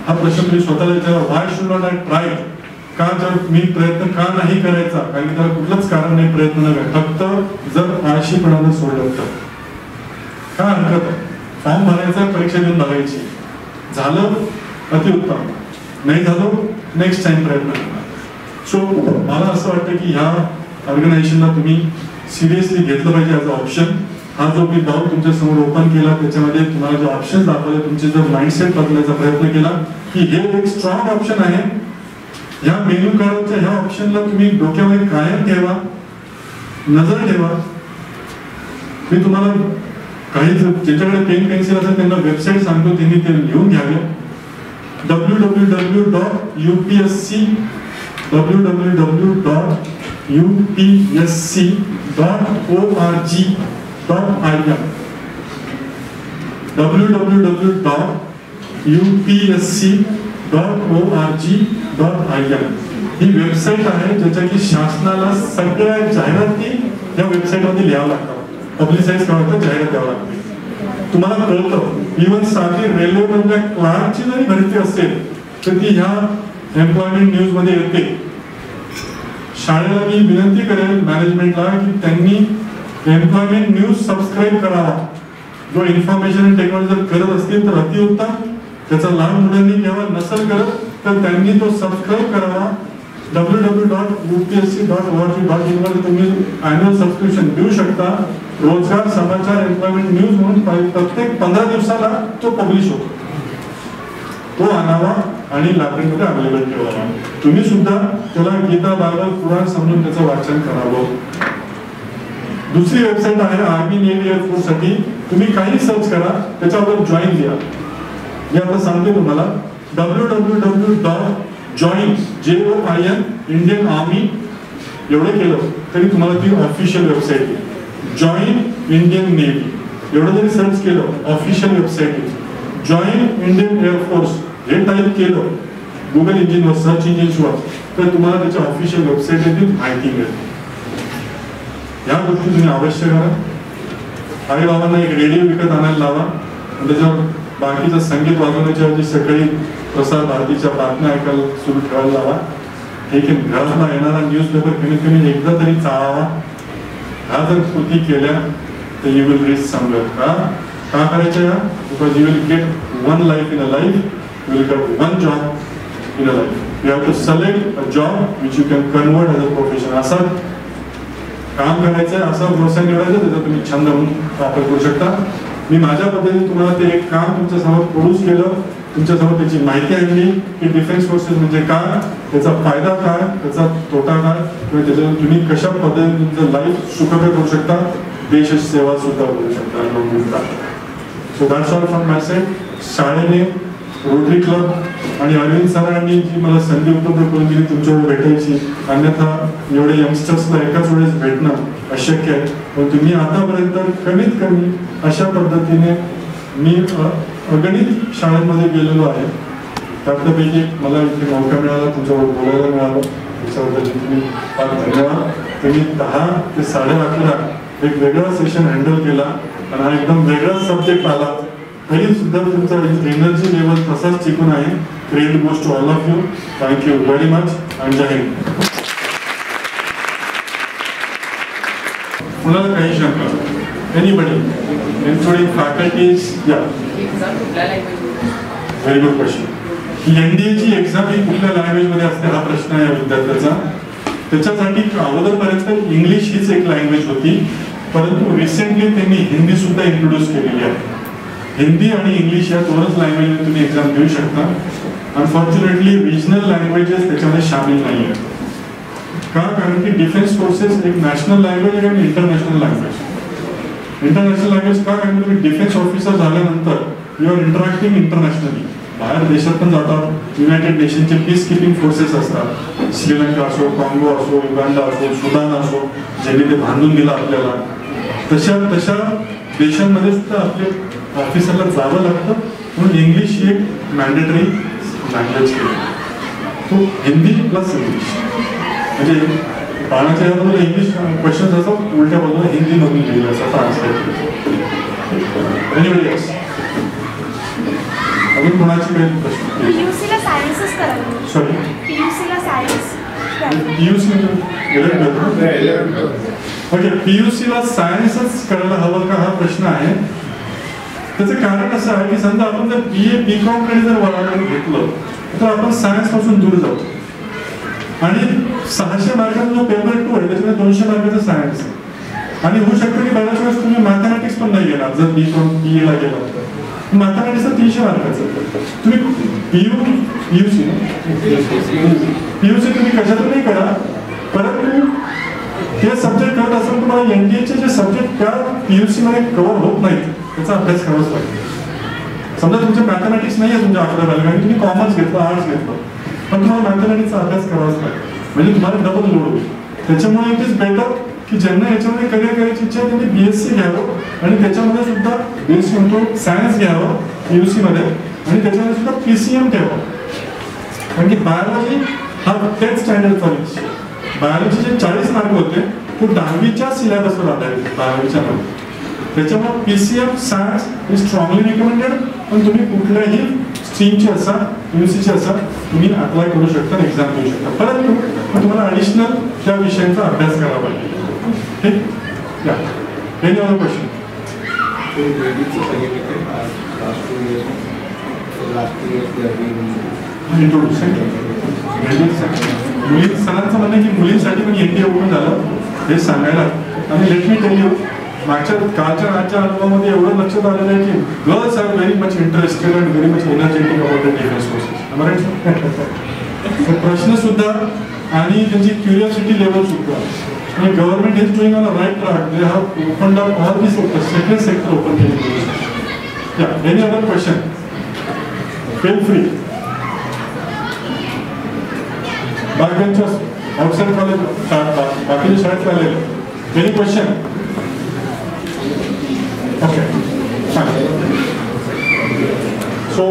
हा प्रश्न तुम्ही स्वतःला विचारा. व्हाय शुड नॉट आय ट्राय? का जर मी प्रयत्न का नाही करायचा? कारण त्याला कुठलंच कारण नाही प्रयत्न न करायचं. फक्त जर आळशीपणानं सोडलं तर का हरकत आहे? फॉर्म भरायचा, परीक्षा देऊन बघायची. झालं अतिउत्तम, नाही झालं नेक्स्ट टाइम प्रयत्न करणार. सो मला असं वाटतं की ह्या ऑर्गनायझेशनला तुम्ही सिरियसली घेतलं पाहिजे ॲज अ ऑप्शन. हा जो मी डाऊट तुमच्या समोर ओपन केला त्याच्यामध्ये तुम्हाला जे ऑप्शन दाखवले, तुमचे जर माइंडसेट बदलायचा प्रयत्न केला की हे एक स्ट्रॉंग ऑप्शन आहे. ह्या मेन्यू कार्डच्या ह्या ऑप्शनला तुम्ही डोक्यामध्ये कायम ठेवा, नजर ठेवा. मी तुम्हाला काही ज्यांच्याकडे पेन पेन्सिल असेल त्यांना वेबसाईट सांगतो, त्यांनी ते लिहून घ्यावे. www.upsc www.upsc.org.in ही वेबसाईट आहे ज्याच्या की शासनाला सगळ्या जाहिराती या वेबसाईटमध्ये लिहावं लागतात. पब्लिसाइज करावं, जाहिरात द्यावं लागते. तुम्हाला कळतं इव्हन साधी रेल्वेमधल्या क्लार्कची जरी भरती असेल तर ती ह्या एम्प्लॉयमेंट न्यूज मध्ये येते. शाळेला मी विनंती करेन मॅनेजमेंटला की त्यांनी एम्प्लॉयमेंट न्यूज सबस्क्राईब करावा. जो इन्फॉर्मेशन आणि टेक्नॉलॉजी जर करत असतील तर अतिउत्तम, त्याचा लाभ मुलांनी घ्यावा. नसेल करत तर त्यांनी तो सबस्क्राईब करावा. www.upsc.org.in वर तुम्ही अॅन्युअल सबस्क्रिप्शन देऊ शकता. रोजगार समाचार एम्प्लॉयमेंट न्यूज म्हणून प्रत्येक 15 दिवसाला तो पब्लिश होतो. तो आणावा आणि लायब्ररीमध्ये अवेलेबल ठेवावा. तुम्ही सुद्धा त्याला गीता, बायबल, कुराण समजून त्याचं वाचन करावं. दुसरी वेबसाईट आहे आर्मी, नेव्ही, एअरफोर्स साठी. तुम्ही काही सर्च करा, त्याच्यावर जॉईन द्या. मी आता सांगते तुम्हाला www.join इंडियन आर्मी एवढं केलं तरी तुम्हाला ती ऑफिशियल वेबसाईट आहे. जॉईन इंडियन नेव्ही एवढं जरी सर्च केलं ऑफिशियल वेबसाईट आहे. जॉईन इंडियन एअरफोर्स हे टाईप केलं गुगल इंजिनवर, सर्च इंजिन्सवर, तर तुम्हाला त्याच्या ऑफिशियल वेबसाईटवरती माहिती मिळेल. या गोष्टी तुम्ही अवश्य करा. आई बाबांना एक रेडिओ विकत आणायला लावा. त्याच्यावर बाकीचं संगीत वाजवण्याच्या ऐवजी सकाळी प्रसार भारतीच्या बातम्या ऐकायला सुरू ठेवायला लावा. ठीक आहे, घरातला येणारा न्यूजपेपर कमीत कमी एकदा तरी चाळावा. ह्या जर कृती केल्या तर यू विल रीच समवेअर. का करायचं या? Because you will get one life in a life, you will get one job in a life. You have to select a job which you can convert as a profession. असा काम करायचंय, असा व्यवसाय निवडायचा त्याचा तुम्ही छंद म्हणून वापर करू शकता. मी माझ्या पद्धतीने तुम्हाला ते एक काम तुमच्या समोर प्रोड्यूस केलं, तुमच्यासमोर त्याची माहिती आणली की डिफेन्स फोर्सेस म्हणजे काय, त्याचा फायदा काय, त्याचा तोटा काय, किंवा त्याच्यातून तुम्ही कशा पद्धतीने तुमचं लाईफ सुखकर करू शकता, देश सेवा सुद्धा करू शकता. So that's all from my side. शाळेने, रोटरी क्लब आणि अरविंद सरांनी जी मला संधी उपलब्ध करून दिली तुमच्यावर भेटायची, अन्यथा एवढे यंगस्टर्सला एकाच वेळेस भेटणं अशक्य आहे. पण तुम्ही आतापर्यंत कमीत कमी अशा पद्धतीने मी अगणित शाळांमध्ये गेलेलो आहे. त्यातल्यापैकी मला इथे मौका मिळाला, तुमच्यावर बोलायला मिळालं, त्याच्याबद्दल तुम्ही फार धन्यवाद. तुम्ही 10 ते 11:30 एक वेगळा सेशन हँडल केला आणि हा एकदम वेगळाच सब्जेक्ट आला तरी सुद्धा तुमचा एनर्जी लेवल तसाच टिकून आहे. ग्रेट गोष्ट to all of you. Thank you very much आणि जय हिंद. कुणाला काही शंका Anybody? Including faculties? Yeah. Very good question. NDA ची एक्झाम ही कुठल्या लँग्वेज मध्ये असते हा प्रश्न आहे विद्यार्थ्याचा. त्याच्यासाठी अगोदरपर्यंत इंग्लिश हीच एक लँग्वेज होती, परंतु रिसेंटली त्यांनी हिंदी सुद्धा इंट्रोड्यूस केलेली आहे. हिंदी आणि इंग्लिश या दोनच लँग्वेजमध्ये तुम्ही एक्झाम देऊ शकता. अनफॉर्च्युनेटली रिजनल लँग्वेजेस त्याच्यामध्ये सामील नाही आहेत. का? कारण की डिफेन्स फोर्सेस एक नॅशनल लँग्वेज आहे आणि इंटरनॅशनल लँग्वेज. इंटरनॅशनल लँग्वेज का? कारण तुम्ही डिफेन्स ऑफिसर झाल्यानंतर यू आर इंटरॅक्टिंग इंटरनॅशनली. बाहेर देशात पण जातात, युनायटेड नेशनचे पीस किपिंग फोर्सेस असतात, श्रीलंका असो, काँगो असो, युगांडा असो, सुदान असो, ज्यांनी ते बांधून दिलं आपल्याला, तशा देशांमध्ये सुद्धा आपल्या ऑफिसरला जावं लागतं. म्हणून इंग्लिश ही एक मॅन्डेटरी लँग्वेज केली. तो हिंदी प्लस इंग्लिश म्हणजे बाळाच्या या बाजूला इंग्लिश क्वेश्चन असतात, उलट्या बाजूला हिंदी मधून लिहिलं असं ट्रान्सलेट. Anybody else? अजून कोणाची काही प्रश्न? पीयूसीला सायन्सच करायला. सॉरी, पीयूसीला सायन्स. पीयूसी ओके, पीयूसीला सायन्सच करायला हवं का हा प्रश्न आहे. त्याचं कारण असं आहे की समजा आपण जर BA BCom कडे जर वळण घेतलं तर आपण सायन्स पासून दूर जातो आणि 600 मार्काचा जो पेपर 2 आहे त्याच्यामध्ये 200 मार्काचा सायन्स आहे. आणि होऊ शकतं की बऱ्याच वेळेस तुम्ही मॅथमॅटिक्स पण नाही घेणार जर BCom BA ला गेला तर. मॅथमॅटिक्सचं 300 मार्काचं. तुम्ही पीयूसी तुम्ही कशातूनही करा, परंतु ते सब्जेक्ट करत असताना तुम्हाला NDAचे जे सब्जेक्ट त्या पीयूसी मध्ये कव्हर होत नाहीत त्याचा अभ्यास करावाच लागतो. समजा तुमचे मॅथमॅटिक्स नाही आहे तुमच्या 11वी आणि तुम्ही कॉमर्स घेतलं, आर्ट्स घेतलं, पण तुम्हाला मॅथमॅटिक्सचा अभ्यास करावाच लागतो. म्हणजे तुम्हाला डबल लोड होईल. त्याच्यामुळे इट इज बेटर की ज्यांना याच्यामध्ये करिअर करायची इच्छा आहे त्यांनी BSc घ्यावं आणि त्याच्यामध्ये सुद्धा बेस्ड ऑन सायन्स घ्यावं पीयूसी मध्ये आणि त्याच्यामध्ये सुद्धा PCM ठेवावं. कारण की बायोलॉजी हा 10th स्टँडर्डचा विषय. बायोलॉजीचे 40 मार्क होते ते 10वीच्या सिलेबसवर आधारित 12वीच्या मध्ये. त्याच्यामुळे PCM science is strongly recommended. पण तुम्ही कुठल्याही स्ट्रीमचे असा पीयूसीचे असा तुम्ही अप्लाय करू शकता, एक्झाम देऊ शकता, परंतु तुम्हाला ॲडिशनल त्या विषयांचा अभ्यास करावा पाहिजे. ठीक? या एनी अदर क्वेश्चन? इंट्रोडक्शन सरांचं म्हणणं की मुलींसाठी पण NDA ओपन झालं हे सांगायला. आणि लेट मी टेल यू, मागच्या कालच्या अनुभवामध्ये एवढं लक्षात आलेलं आहे की girls are very much interested and very much energetic about the defence forces. प्रश्न सुद्धा आणि त्यांची क्युरियोसिटी लेवल सुद्धा. आणि government is doing on a right track. They have opened up all the sector, second sector open केले. या any other question? Feel free. backbenchers outside college बाकीच्या शाळेत आलेले. Any question? Okay, fine. So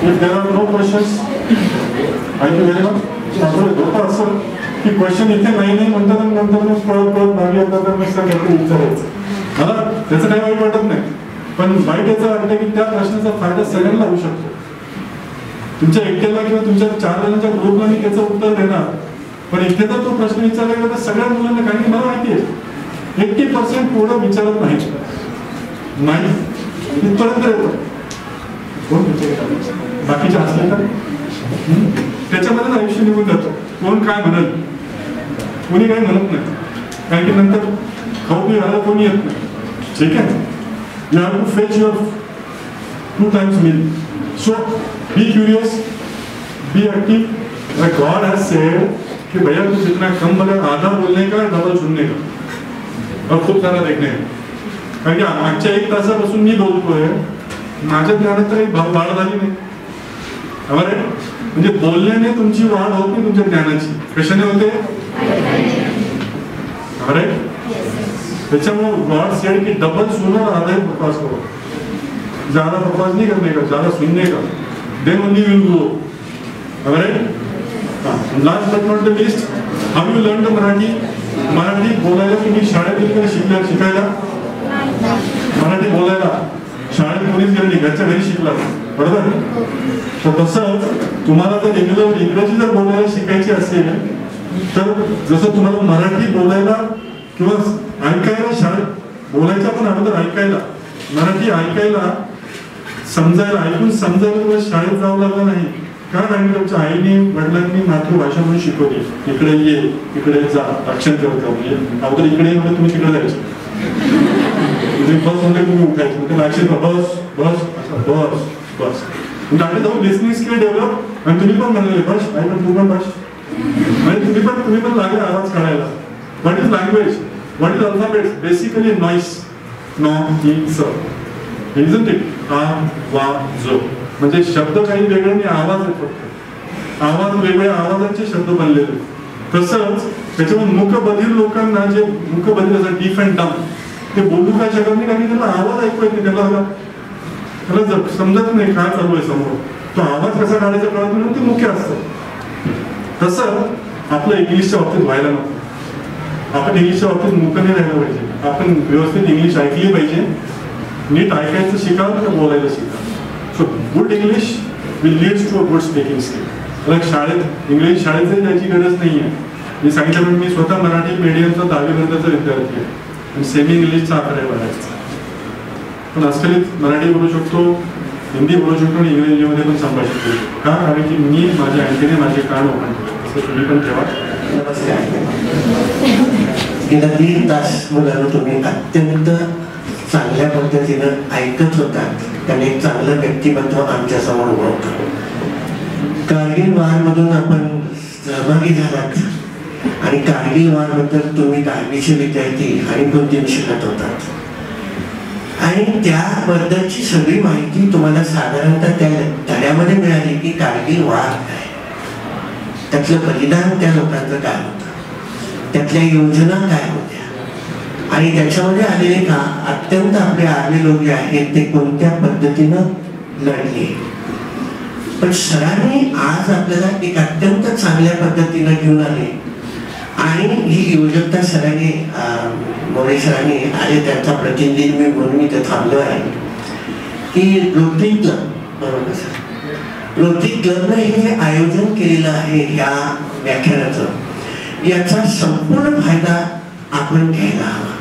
if there are no questions, thank you very much. होतं असं की question इथे नाही म्हणतात आणि नंतर पळत मागे येतात विचारायचं. मला त्याचं काही वाईट वाटत नाही, पण वाईट याचा वाटतं की त्या प्रश्नाचा फायदा सगळ्यांना होऊ शकतो. तुमच्या एकट्याला किंवा तुमच्या 4 जणांच्या ग्रुपला मी त्याचं उत्तर देणार, पण इथे जर तो प्रश्न विचारला गेला तर सगळ्या मुलांना, कारण की मला माहिती आहे 80% पोरं विचारत नाही इथपर्यंत येतो. कोण बाकीचे असले तर त्याच्यामध्ये आयुष्य निघून जातं. कोण काय म्हणत, कोणी काही म्हणत नाही, कारण की नंतर खाऊ पिवायला कोणी येत नाही. ठीक आहे, you have to fetch your 2 times meal. So be curious, be active. Like God has said कि भैया तू जितना कम बोले, आधा बोलने का डबल सुनने का और खूप सारा देखने का. कारण की मागच्या 1 तासापासून मी बोलतोय, माझ्या ज्ञानात तरी वाढ झाली नाही. बरोबर, म्हणजे बोलण्याने तुमची वाढ होत नाही, तुमच्या ज्ञानाची कशाने होते. बरोबर, त्याच्यामुळे गॉड सेड की डबल सुनो और आधा ही बकवास करो. ज्यादा बकवास नहीं करने का, ज्यादा सुनने का, then only you will grow. Alright? Last but not the least, have you learned the Marathi बोलायला तुम्ही शाळेत शिकायला? मराठी बोलायला शाळेत कोणीच गेलं नाही, घरच्या घरी शिकला. बरोबर, तर तसंच तुम्हाला जर रेग्युलर इंग्रजी जर बोलायला शिकायची असेल तर जसं तुम्हाला मराठी बोलायला किंवा ऐकायला शाळेत बोलायचं पण अगोदर ऐकायला, मराठी ऐकायला, समजायला, ऐकून समजायला तुला शाळेत जावं लागलं नाही का? कारण तुमच्या आईने वडिलांनी मातृभाषा म्हणून शिकवली. इकडे ये, इकडे जा, अक्षर म्हणजे अगोदर इकडे म्हणजे तुम्ही तिकडे जायचे, म्हणजे बस म्हणजे तुम्ही उठायचे, म्हणजे अक्षर बस बस बस बस. म्हणजे जाऊन लिसनिंग स्किल डेव्हलप, आणि तुम्ही पण म्हणले बस, आई पण तू पण बस, म्हणजे तुम्ही पण लागले आवाज काढायला. What is language, what is alphabets? Basically noise, नॉ ई स, इजंट इट? आ वा जो, म्हणजे शब्द काही वेगळे नाही, आवाज आहे फक्त. आवाज वेगवेगळ्या आवाजांचे शब्द बनलेले. तसंच त्याच्यामुळे मूकबधीर लोकांना, जे मूकबधीर असतात, डीफ अँड डम, ते बोलू काय शकत नाही, कारण त्यांना आवाज ऐकू येत नाही, त्याला समजत नाही काय चालू आहे समोर. तो आवाज कसा काढायचा कळत नाही, ते मुख्य असतं. तसं आपलं इंग्लिशच्या बाबतीत व्हायला नको. आपण इंग्लिशच्या बाबतीत मूक नाही राहिलं पाहिजे. आपण व्यवस्थित इंग्लिश ऐकली पाहिजे, नीट ऐकायचं शिका, तर बोलायला शिका. So good English will leads to a good speaking skill. शाळेत इंग्लिश शाळेत जायची गरज नाही आहे. मी सांगितलं, मी स्वतः मराठी मीडियमचा 10वी-पर्यंतचा विद्यार्थी आहे आणि सेमी इंग्लिशचा 11वी वाढायचा. पण अस्खलित मराठी बोलू शकतो, हिंदी बोलू शकतो आणि इंग्रजीमध्ये पण संभाषण करू शकतो. का? कारण की मी माझ्या आणखीने माझे कान ओपन केले. तसं तुम्ही पण ठेवा. नमस्कार. गेला 1.5 तास मुलांना तुम्ही अत्यंत चांगल्या पद्धतीनं ऐकत होतात. त्याने एक चांगलं व्यक्तिमत्व आमच्या समोर उभं होतं. कारगिल वारमधून आपण सहभागी झालात आणि कारगिल वारबद्दल तुम्ही 10वीचे विद्यार्थी आणि 2-3 शिकत होतात आणि त्याबद्दलची सगळी माहिती तुम्हाला साधारणतः त्या धड्यामध्ये मिळाली की कारगिल वार काय, त्यातलं बलिदान त्या लोकांचं काय होतं, त्यातल्या योजना काय होत्या आणि त्याच्यामध्ये आलेले का अत्यंत आपले आर्मी लोक जे आहेत ते कोणत्या पद्धतीनं लढले. पण सरांनी आज आपल्याला एक अत्यंत चांगल्या पद्धतीनं घेऊन आले आणि ही योजकता सरांनी मोरे सरांनी आले, त्यांचा प्रतिनिधी मी म्हणून इथे थांबलो आहे की रोटरी क्लब, बरोबर सर, रोटरी क्लबने हे आयोजन केलेलं आहे या व्याख्यानाचं. याचा संपूर्ण फायदा आपण घ्यायला हवा.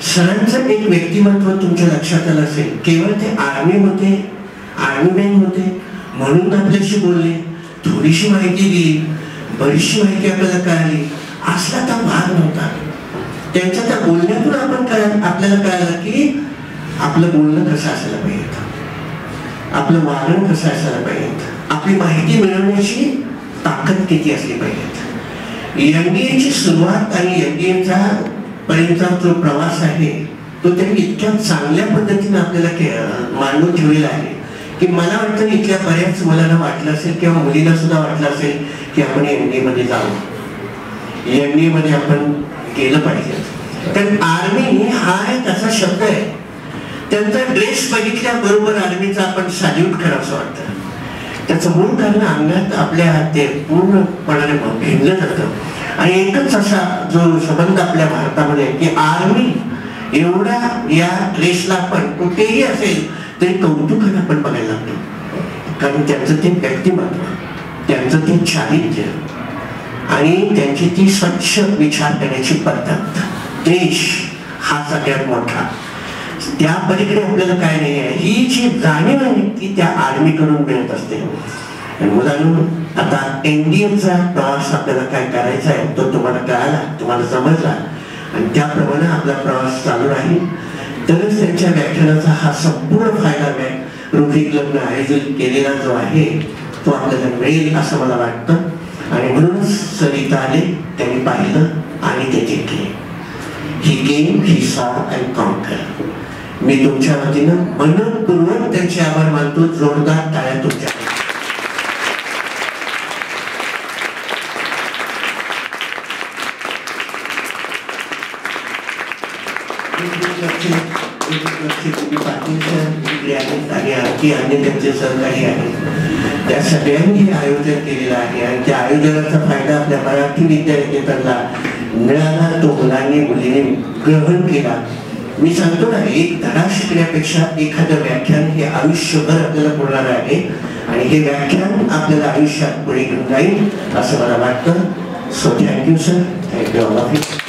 सरांचं एक व्यक्तिमत्व तुमच्या लक्षात आलं असेल. केवळ ते आर्मी होते, आर्मी मॅन होते म्हणून आपल्याशी बोलले, थोडीशी माहिती दिली, बरीचशी माहिती आपल्याला कळाली, असला तर भाग नव्हता. त्यांच्या त्या बोलण्यातून आपल्याला कळालं की आपलं बोलणं कसं असायला पाहिजे, आपलं वागणं कसं असायला पाहिजे, आपली माहिती मिळवण्याची ताकद किती असली पाहिजे. एनडीएची सुरुवात आणि एनडीएचा पर्यंतचा जो प्रवास आहे तो त्यांनी इतक्या चांगल्या पद्धतीने आपल्याला मांडून ठेवलेला आहे की मला वाटतं इथल्या बऱ्याच मुलांना वाटलं असेल किंवा मुलींना सुद्धा वाटलं असेल की आपण एनडीए मध्ये जाऊ, एनडीए मध्ये आपण केलं पाहिजे. तर आर्मी हा एक असा शब्द आहे, त्यांचा ड्रेस बघितल्याबरोबर आर्मीचा आपण सॅल्यूट करावं वाटतं. त्याचं मूळ कारण अंगात आपल्या ते पूर्णपणाने भिनलं जातं आणि एकच असा जो संबंध आपल्या भारतामध्ये की आर्मी एवढ्या या ड्रेसला पण कुठेही असेल तरी कौतुकाने आपण बघायला लागतो. कारण त्यांचं ते व्यक्तिमत्व, त्यांचं ते चारित्र्य आणि त्यांची ती स्वच्छ विचार करण्याची पद्धत, देश हा सगळ्यात मोठा. त्या पलीकडे आपल्याला काय नाही आहे, ही जी जाणीव आहे ती त्या आर्मीकडून मिळत असते. आणि मुलांनो, आता एनडीएचा प्रवास आपल्याला काय करायचा आहे तो तुम्हाला कळाला, तुम्हाला समजला आणि त्याप्रमाणे आपला प्रवास चालू राहील. तरच त्यांच्या व्याख्यानाचा हा संपूर्ण फायदा रोटरी क्लबने आयोजित केलेला जो आहे तो आपल्याला मिळेल असं मला वाटतं. आणि म्हणूनच सर इथं आले, त्यांनी पाहिलं आणि ते जिंकले. ही game, he saw and conquer. मी तुमच्या वतीनं मनपूर्वक त्यांचे आभार मानतो. जोरदार टाळ्या तुमच्या. आणि अन्य त्यांचे सहकारी आहेत, त्या सगळ्यांनी हे आयोजन केलेलं आहे आणि त्या आयोजनाचा फायदा आपल्या मराठी विद्यार्थ्यांना मिळाला, तो मुलांनी मुलींनी ग्रहण केला. मी सांगतो ना, एक धडा शिकण्यापेक्षा एखादं व्याख्यान हे आयुष्यभर आपल्याला पुरणार आहे आणि हे व्याख्यान आपल्याला आयुष्यात पुढे घेऊन जाईल असं मला वाटतं. So thank you sir, thank you all of you.